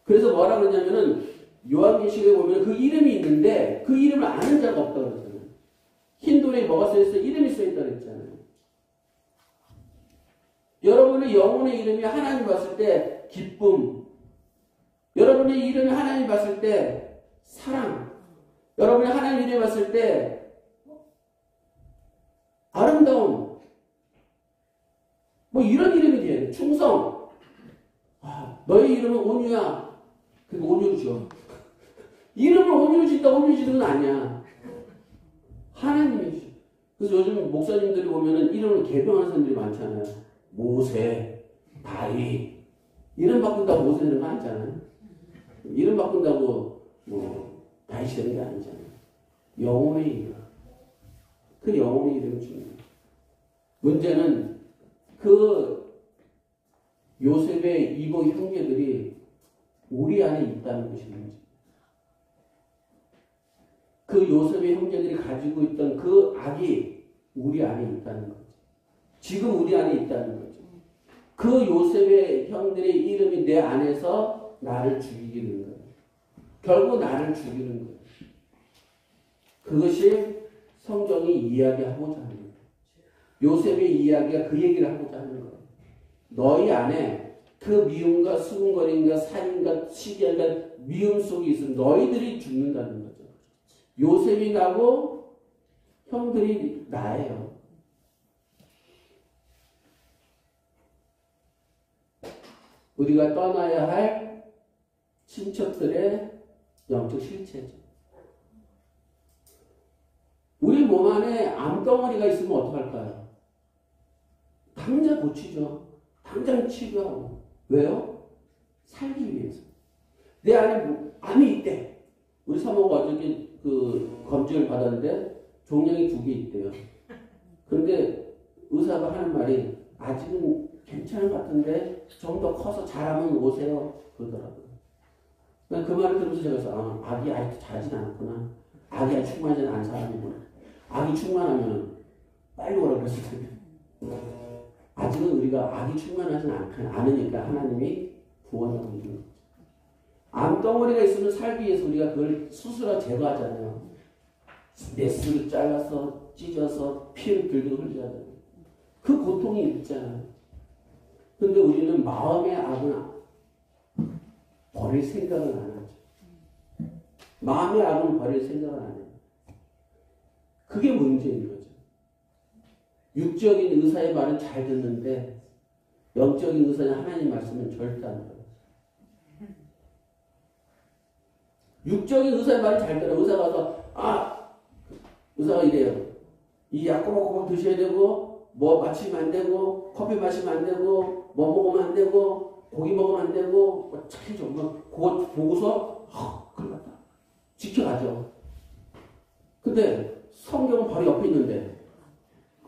그래서 뭐라 그러냐면은 요한계시록에 보면 그 이름이 있는데 그 이름을 아는 자가 없다고 그러잖아요. 흰돌에 뭐가 써있어? 이름이 써있다고 그랬잖아요. 여러분의 영혼의 이름이 하나님 봤을 때 기쁨, 여러분의 이름이 하나님 봤을 때 사랑, 여러분이 하나님 이름 봤을 때 아름다움, 뭐 이런 이름이 돼요. 충성. 아, 너의 이름은 온유야. 그게 온유죠. 이름을 온유로 짓다 온유로 짓는 건 아니야. 하나님이죠. 그래서 요즘 목사님들이 보면은 이름을 개명하는 사람들이 많잖아요. 모세, 다윗. 이름 바꾼다고 모세 되는 거 아니잖아요. 이름 바꾼다고 뭐 다윗이 되는 게 아니잖아요. 영혼의 이름. 그 영혼의 이름이 중요해요. 문제는 그 요셉의 이복 형제들이 우리 안에 있다는 것이 문제. 그 요셉의 형제들이 가지고 있던 그 악이 우리 안에 있다는 거죠. 지금 우리 안에 있다는 거죠. 그 요셉의 형들의 이름이 내 안에서 나를 죽이는 거예요. 결국 나를 죽이는 거예요. 그것이 성경이 이야기하고자 하는 거예요. 요셉의 이야기가 그 얘기를 하고자 하는 거예요. 너희 안에 그 미움과 수군거림과 살인과 시기와 미움 속에 있으면 너희들이 죽는다는 거죠. 요셉이 나고 형들이 나예요. 우리가 떠나야 할 친척들의 영적 실체죠. 우리 몸 안에 암덩어리가 있으면 어떡할까요? 당장 고치죠. 당장 치료하고. 왜요? 살기 위해서. 내 안에 암이 있대. 우리 사모가 어저께 그 검진을 받았는데 종양이 2개 있대요. 그런데 의사가 하는 말이 아직은 괜찮은 것 같은데 좀 더 커서 잘하면 오세요. 그러더라고요. 그 말을 들으면서 제가 그래서 아기 아직도 자진 않았구나. 아기 아직 충만하지 않은 사람이구나. 아기 충만하면 빨리 오라고 그랬을 텐데. 아직은 우리가 아기 충만하지 않으니까 하나님이 구원하고 있는 거죠. 암덩어리가 있으면 살기 위해서 우리가 그걸 수술하고 제거하잖아요. 메스를 잘라서 찢어서 피를 들고 흘리잖아요. 그 고통이 있잖아요. 근데 우리는 마음의 악은 버릴 생각을 안 하죠. 마음의 악은 버릴 생각을 안 해요. 그게 문제인 거죠. 육적인 의사의 말은 잘 듣는데 영적인 의사는 하나님 말씀은 절대 안 들어요. 육적인 의사의 말이 잘 들어요. 의사가 와서 의사가 이래요. 이 약 꼬박꼬박 드셔야 되고 뭐 마시면 안 되고 커피 마시면 안 되고 뭐 먹으면 안 되고 고기 먹으면 안 되고 뭐 착해 좀 그거 보고서 그래 맞다 지켜가죠. 근데 성경은 바로 옆에 있는데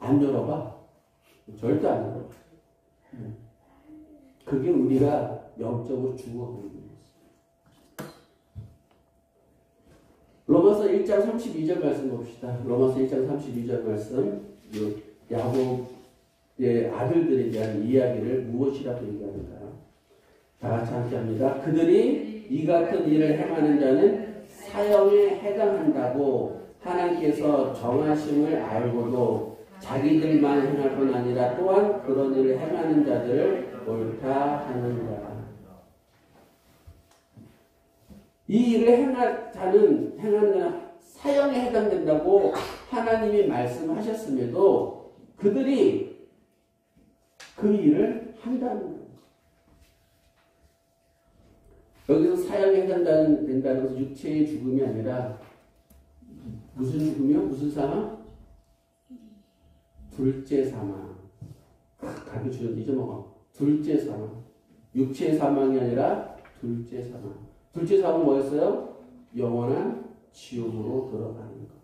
안 열어봐. 절대 안 열어봐. 그게 우리가 영적으로 죽어버리는 거예요. 로마서 1장 32절 말씀 봅시다. 로마서 1장 32절 말씀. 야곱의 아들들에 대한 이야기를 무엇이라고 얘기합니까? 다 같이 함께 합니다. 그들이 이 같은 일을 행하는 자는 사형에 해당한다고 하나님께서 정하심을 알고도 자기들만 행할 뿐 아니라 또한 그런 일을 행하는 자들을 옳다 하는가. 이 일을 행하는 자는 사형에 해당된다고 하나님이 말씀하셨음에도 그들이 그 일을 한다는 거예요. 여기서 사형에 해당된다는 것은 육체의 죽음이 아니라 무슨 죽음이요? 무슨 사망? 둘째 사망. 가르쳐주는 잊어먹어. 둘째 사망. 육체의 사망이 아니라 둘째 사망. 둘째 사망은 뭐였어요? 영원한 지옥으로 들어가는 것.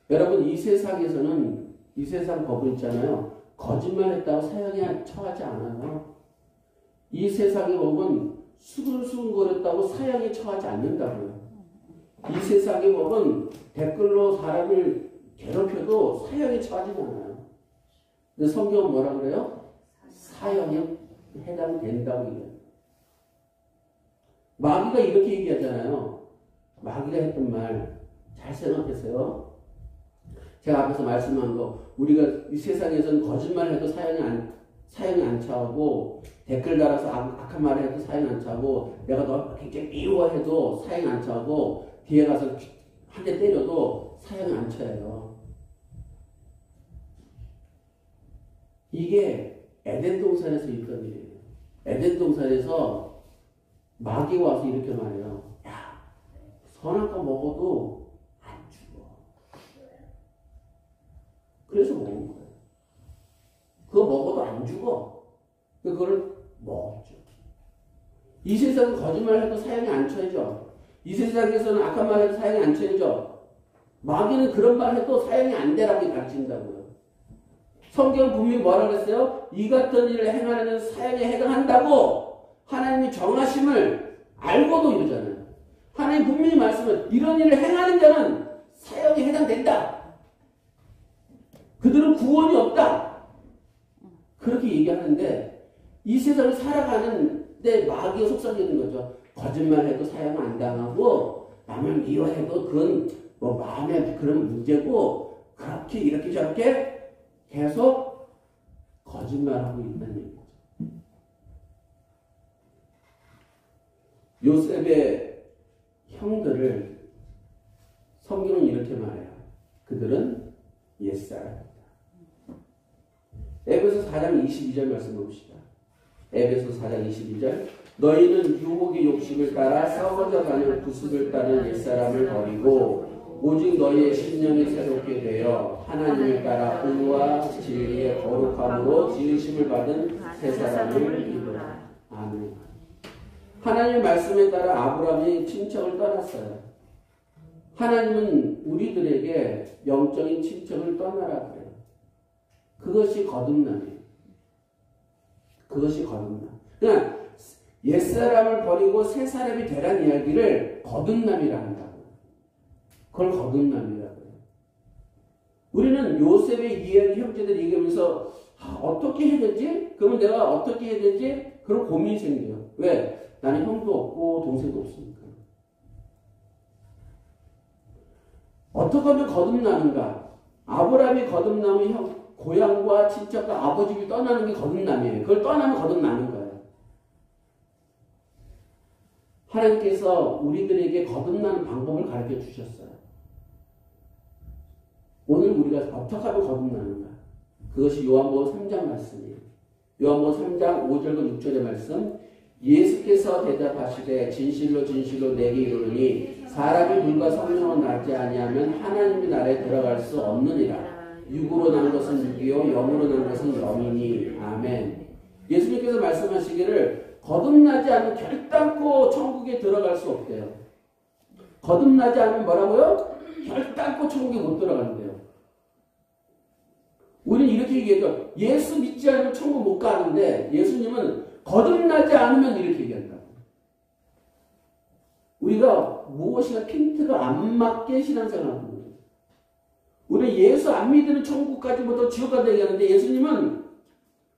여러분 이 세상에서는 이 세상 법은 있잖아요. 거짓말했다고 사형에 처하지 않아요. 이 세상의 법은 수근수근거렸다고 사형에 처하지 않는다고요. 이 세상의 법은 댓글로 사람을 괴롭혀도 사형에 처하지 않아요. 근데 성경은 뭐라 그래요? 사형에 해당된다고 얘기해요. 마귀가 이렇게 얘기하잖아요. 마귀가 했던 말 잘 생각했어요. 제가 앞에서 말씀한 거 우리가 이 세상에서는 거짓말을 해도 사형이 안 차고 댓글 달아서 악한 말을 해도 사형이 안 차고 내가 너 굉장히 미워해도 사형이 안 차고 뒤에 가서 한 대 때려도 사형이 안 차요. 이게 에덴 동산에서 있던 일이에요. 에덴 동산에서 마귀가 와서 이렇게 말해요. 야, 선악과 먹어도 안 죽어. 그래서 먹은 거예요. 그거 먹어도 안 죽어. 그거를 먹었죠. 이 세상은 거짓말해도 사형이 안 쳐야죠. 이 세상에서는 악한 말해도 사형이 안 쳐야죠. 마귀는 그런 말 해도 사형이 안 되라고 가르친다고요. 성경은 분명히 뭐라고 했어요? 이 같은 일을 행하는 사형에 해당한다고 하나님이 정하심을 알고도 이러잖아요. 하나님 분명히 말씀은 이런 일을 행하는 자는 사형에 해당된다. 그들은 구원이 없다. 그렇게 얘기하는데 이 세상을 살아가는데 마귀가 속삭이는 거죠. 거짓말해도 사형 안 당하고 남을 미워해도 그건 뭐 마음의 그런 문제고 그렇게 이렇게 저렇게 계속 거짓말하고 있다는 얘기죠. 요셉의 형들을 성경은 이렇게 말해요. 그들은 옛사람이다. 에베소 4장 22절 말씀 봅시다. 에베소 4장 22절. 너희는 유혹의 욕심을 따라 썩어져가는 구습을 따른 옛사람을 버리고 오직 너희의 심령이 새롭게 되어 하나님을 따라 의와 진리의 거룩함으로 지으심을 받은 새 사람을 입으라. 아멘. 하나님의 말씀에 따라 아브라함이 친척을 떠났어요. 하나님은 우리들에게 영적인 친척을 떠나라 그래요. 그것이 거듭남이에요. 그것이 거듭남. 그러니까 옛사람을 버리고 새 사람이 되란 이야기를 거듭남이라 한다고. 그걸 거듭남이라고 해요. 우리는 요셉의 이야기 형제들 얘기하면서 어떻게 해야 되지? 그러면 내가 어떻게 해야 되지? 그런 고민이 생겨요. 왜? 나는 형도 없고 동생도 없으니까. 어떻게 하면 거듭나는가? 아브라함이 거듭나면 고향과 친척과 아버지를 떠나는 게 거듭남이에요. 그걸 떠나면 거듭나는 거예요. 하나님께서 우리들에게 거듭나는 방법을 가르쳐 주셨어요. 오늘 우리가 어떻게 하면 거듭나는가? 그것이 요한복음 3장 말씀이에요. 요한복음 3장 5절과 6절의 말씀. 예수께서 대답하시되 진실로 진실로 내게 이르노니 사람이 물과 성령으로 나지 아니하면 하나님의 나라에 들어갈 수 없느니라. 육으로 난 것은 육이요 영으로 난 것은 영이니. 아멘. 예수님께서 말씀하시기를 거듭나지 않으면 결단코 천국에 들어갈 수 없대요. 거듭나지 않으면 뭐라고요? 결단코 천국에 못 들어간대요. 우리는 이렇게 얘기해요. 예수 믿지 않으면 천국 못 가는데 예수님은 거듭나지 않으면 이렇게 얘기한다고. 우리가 무엇이나 핀트가 안 맞게 신앙생활을 하는 거예요. 우리는 예수 안 믿으면 천국까지 못 지옥 간다 얘기하는데 예수님은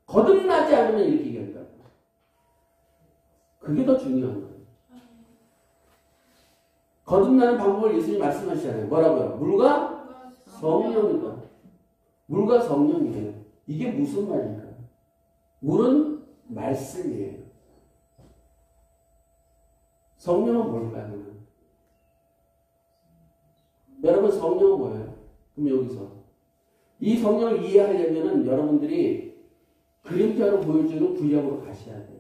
거듭나지 않으면 이렇게 얘기한다고. 그게 더 중요한 거예요. 거듭나는 방법을 예수님이 말씀하시잖아요. 뭐라고요? 물과 성령이다. 물과 성령이에요. 이게 무슨 말인가? 물은 말씀이에요. 성령은 뭘까요? 여러분 성령은 뭐예요? 그럼 여기서 이 성령을 이해하려면 여러분들이 그림자로 보여주는 구약으로 가셔야 돼요.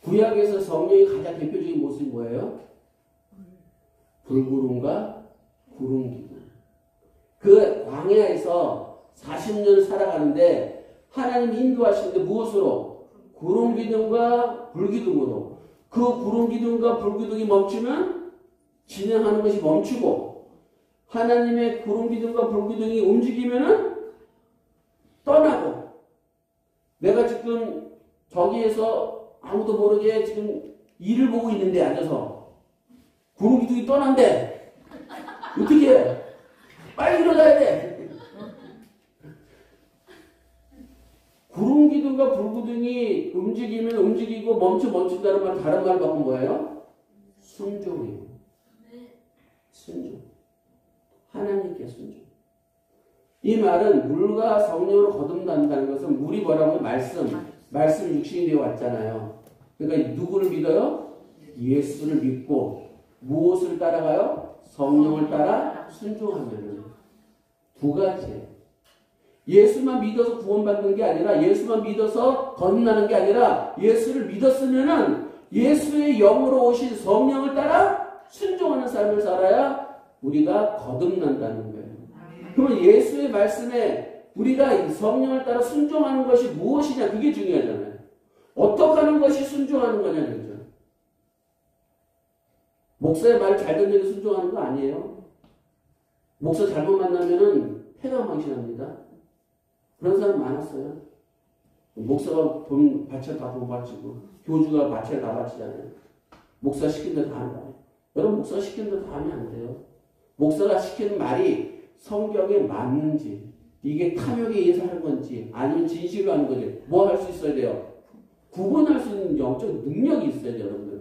구약에서 성령의 가장 대표적인 모습이 뭐예요? 불구름과 구름기둥. 그 광야에서 40년을 살아가는데 하나님이 인도하시는데 무엇으로? 구름기둥과 불기둥으로. 그 구름기둥과 불기둥이 멈추면 진행하는 것이 멈추고 하나님의 구름기둥과 불기둥이 움직이면은 떠나고. 내가 지금 저기에서 아무도 모르게 지금 일을 보고 있는데 앉아서 구름기둥이 떠난대. 어떻게 해? 빨리 일어나야 돼. 구름기둥과 불기둥이 움직이면 움직이고 멈춘다는 말 다른 말 바꾸면 뭐예요? 순종이에요. 순종. 하나님께 순종. 이 말은 물과 성령으로 거듭난다는 것은 물이 뭐라고? 말씀 육신이 되어 왔잖아요. 그러니까 누구를 믿어요? 예수를 믿고 무엇을 따라가요? 성령을 따라 순종하면 두 가지예요. 예수만 믿어서 구원받는 게 아니라 예수만 믿어서 거듭나는 게 아니라 예수를 믿었으면은 예수의 영으로 오신 성령을 따라 순종하는 삶을 살아야 우리가 거듭난다는 거예요. 그러면 예수의 말씀에 우리가 성령을 따라 순종하는 것이 무엇이냐, 그게 중요하잖아요. 어떻게 하는 것이 순종하는 거냐는 거죠. 목사의 말 잘 듣는 게 순종하는 거 아니에요. 목사 잘못 만나면은 폐가 망신합니다. 그런 사람 많았어요. 목사가 돈 바쳐 다 돈 바치고 교주가 바쳐 다 바치잖아요. 목사 시킨 대로 다 한다. 여러분 목사 시킨 대로 다 하면 안 돼요. 목사가 시키는 말이 성경에 맞는지, 이게 탐욕에 의해서 하는 건지 아니면 진실로 하는 건지 뭐 할 수 있어야 돼요? 구분할 수 있는 영적 능력이 있어야 돼요, 여러분들.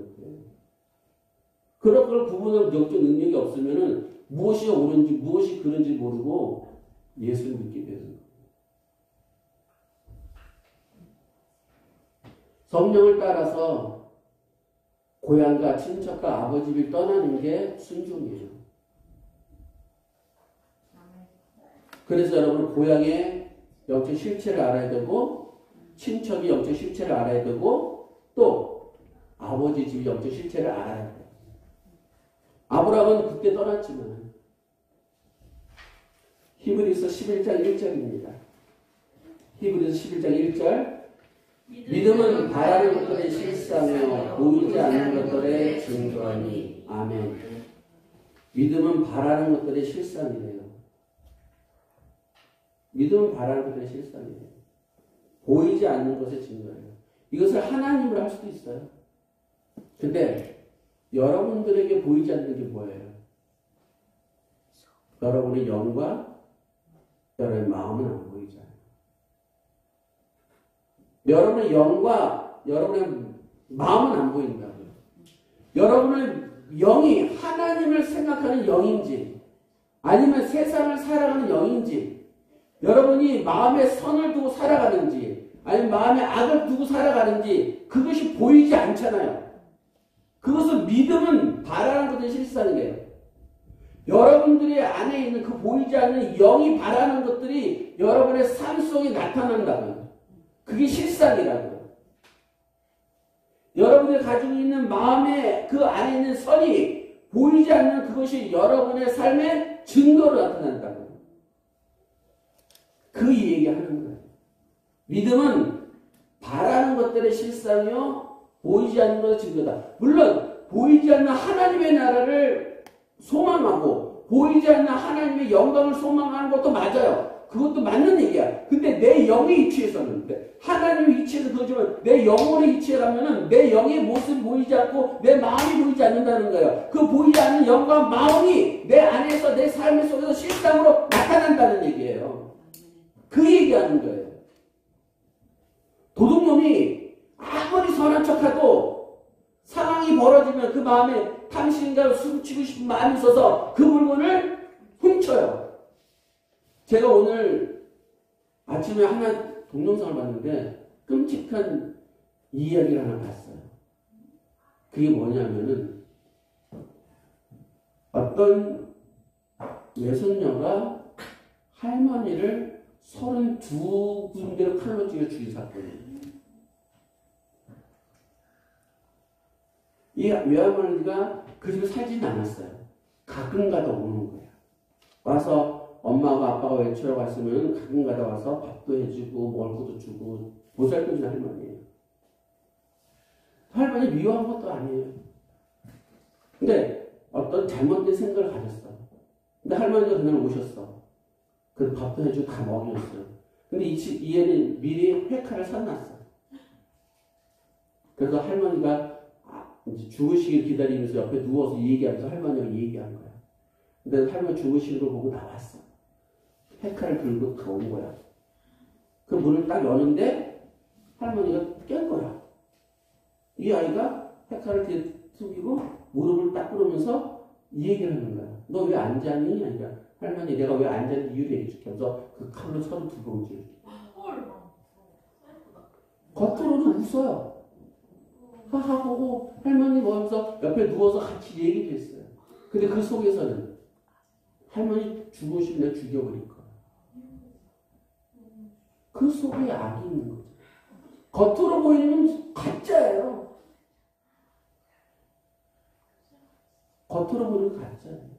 그런 걸 구분할 영적 능력이 없으면은 무엇이 옳은지 무엇이 그른지 모르고 예수를 믿게 되는 거예요. 성령을 따라서 고향과 친척과 아버지 집을 떠나는 게 순종이에요. 그래서 여러분 고향의 영적 실체를 알아야 되고 친척이 영적 실체를 알아야 되고 또 아버지 집이 영적 실체를 알아야 돼요. 아브라함은 그때 떠났지만 히브리서 11장 1절입니다. 히브리서 11장 1절 믿음은 바라는 것들의 실상이요 보이지 않는 것들의 증거니. 아멘. 믿음은 바라는 것들의 실상이래요. 믿음은 바라는 것들의 실상이래요. 보이지 않는 것의 증거예요. 이것을 하나님으로 할 수도 있어요. 근데 여러분들에게 보이지 않는 게 뭐예요? 여러분의 영과 여러분의 마음은 안 보이잖아요. 여러분의 영과 여러분의 마음은 안 보인다고요. 여러분의 영이 하나님을 생각하는 영인지 아니면 세상을 살아가는 영인지 여러분이 마음에 선을 두고 살아가는지 아니면 마음에 악을 두고 살아가는지 그것이 보이지 않잖아요. 그것은 믿음은 바라는 것의 실상이에요. 여러분들의 안에 있는 그 보이지 않는 영이 바라는 것들이 여러분의 삶 속에 나타난다고요. 그게 실상이라고요. 여러분이 가지고 있는 마음의 그 안에 있는 선이 보이지 않는 그것이 여러분의 삶의 증거로 나타난다고요. 그 얘기하는 거예요. 믿음은 바라는 것들의 실상이요 보이지 않는 것의 증거다. 물론 보이지 않는 하나님의 나라를 소망하고 보이지 않는 하나님의 영광을 소망하는 것도 맞아요. 그것도 맞는 얘기야. 근데 내 영의 이치에서는 하나님의 이치에서 그거지만 내 영혼의 이치에 가면은 내 영의 모습이 보이지 않고 내 마음이 보이지 않는다는 거예요. 그 보이지 않는 영과 마음이 내 안에서 내 삶 속에서 실상으로 나타난다는 얘기예요. 그 얘기하는 거예요. 도둑놈이 아무리 선한 척해도 상황이 벌어지면 그 마음에 탐심과 훔치고 싶은 마음이 있어서 그 물건을 훔쳐요. 제가 오늘 아침에 하나 동영상을 봤는데 끔찍한 이야기를 하나 봤어요. 그게 뭐냐면은 어떤 외손녀가 할머니를 32군데로 칼로 찌겨 죽인 사건이에요. 이 외할머니가 그 집에 살지는 않았어요. 가끔가다 오는 거예요. 와서 엄마가 아빠가 외출하고 왔으면 가끔가다 와서 밥도 해주고 먹을 것도 주고 보살펴주는 할머니예요. 할머니 미워한 것도 아니에요. 근데 어떤 잘못된 생각을 가졌어. 근데 할머니가 그날 오셨어. 그래서 밥도 해주고 다 먹였어요. 근데 이 애는 미리 회칼을 사놨어. 그래서 할머니가 이제 죽으시길 기다리면서 옆에 누워서 얘기하면서 할머니가 얘기한 거야. 근데 할머니 죽으시는 걸 보고 나왔어. 회칼을 들고 들어온 거야. 그 문을 딱 여는데 할머니가 깬 거야. 이 아이가 회칼을 뒤에 숙이고 무릎을 딱 꿇으면서 이 얘기를 하는 거야. 너 왜 안 자니? 그러니까 할머니 내가 왜 안 자니 이유를 얘기해 줄게. 그래서 그 칼로 서로 들어오지. 겉으로는 웃어요. 하하 보고 할머니 뭐 하면서 옆에 누워서 같이 얘기도 했어요. 근데 그 속에서는 할머니 죽으시면 죽여버릴 거야. 그 속에 악이 있는 거죠. 겉으로 보이는 가짜예요. 겉으로 보이는 가짜예요.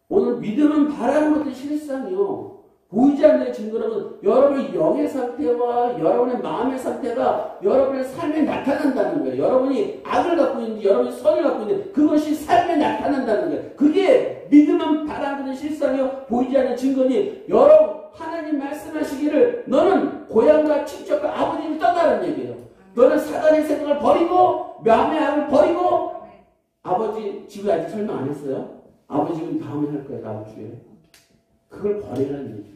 오늘 믿음은 바라는 것들이 실상이요. 보이지 않는 증거라면 여러분의 영의 상태와 여러분의 마음의 상태가 여러분의 삶에 나타난다는 거예요. 여러분이 악을 갖고 있는지 여러분이 선을 갖고 있는지 그것이 삶에 나타난다는 거예요. 그게 믿음은 바라는 것의 실상이요. 보이지 않는 증거니 여러분 하나님 말씀하시기를 너는 고향과 친척과 아버지를 떠나라는 얘기예요. 너는 사단의 생각을 버리고 마음의 악을 버리고 아버지 집을 아직 설명 안 했어요. 아버지 집은 다음에 할 거예요. 다음 주에. 그걸 버리라는 얘기예요.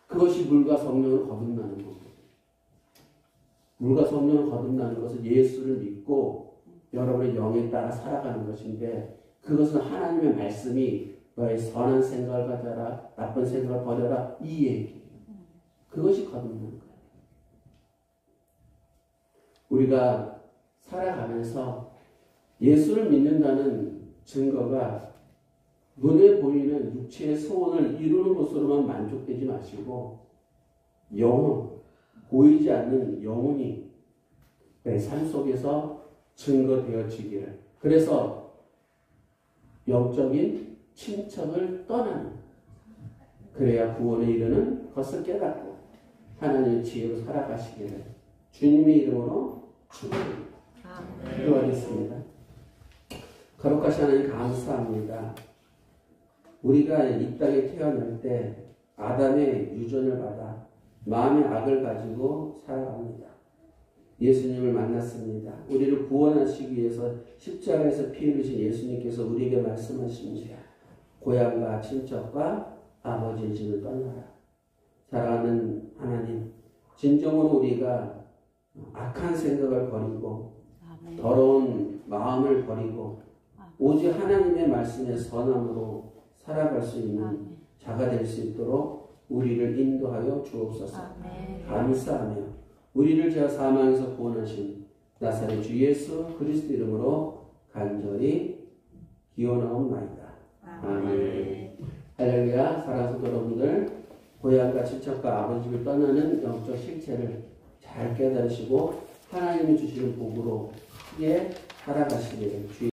그것이 물과 성령을 거듭나는 거고 물과 성령을 거듭나는 것은 예수를 믿고 여러분의 영에 따라 살아가는 것인데 그것은 하나님의 말씀이 너의 선한 생각을 가져라 나쁜 생각을 버려라 이 얘기예요. 그것이 거듭나는 거예요. 우리가 살아가면서 예수를 믿는다는 증거가 눈에 보이는 육체의 소원을 이루는 것으로만 만족되지 마시고 영혼, 보이지 않는 영혼이 내 삶 속에서 증거되어지기를. 그래서 영적인 친척을 떠나는, 그래야 구원에 이르는 것을 깨닫고 하나님의 지혜로 살아가시기를 주님의 이름으로 축원합니다. 기도하겠습니다. 거룩하신 하나님 감사합니다. 우리가 이 땅에 태어날 때 아담의 유전을 받아 마음의 악을 가지고 살아갑니다. 예수님을 만났습니다. 우리를 구원하시기 위해서 십자가에서 피 흘리신 예수님께서 우리에게 말씀하십니다. 고향과 친척과 아버지의 집을 떠나라. 사랑하는 하나님, 진정으로 우리가 악한 생각을 버리고 더러운 마음을 버리고 오직 하나님의 말씀의 선함으로 살아갈 수 있는 자가 될 수 있도록 우리를 인도하여 주옵소서. 감사하며 우리를 죄와 사망에서 구원하신 나사렛 주 예수 그리스도 이름으로 간절히 기원하옵나이다. 아멘. 할렐루야. 사랑하는 성도 여러분들, 고향과 친척과 아버지를 떠나는 영적 실체를 잘 깨달으시고 하나님이 주시는 복으로 크게 살아가시기를 주의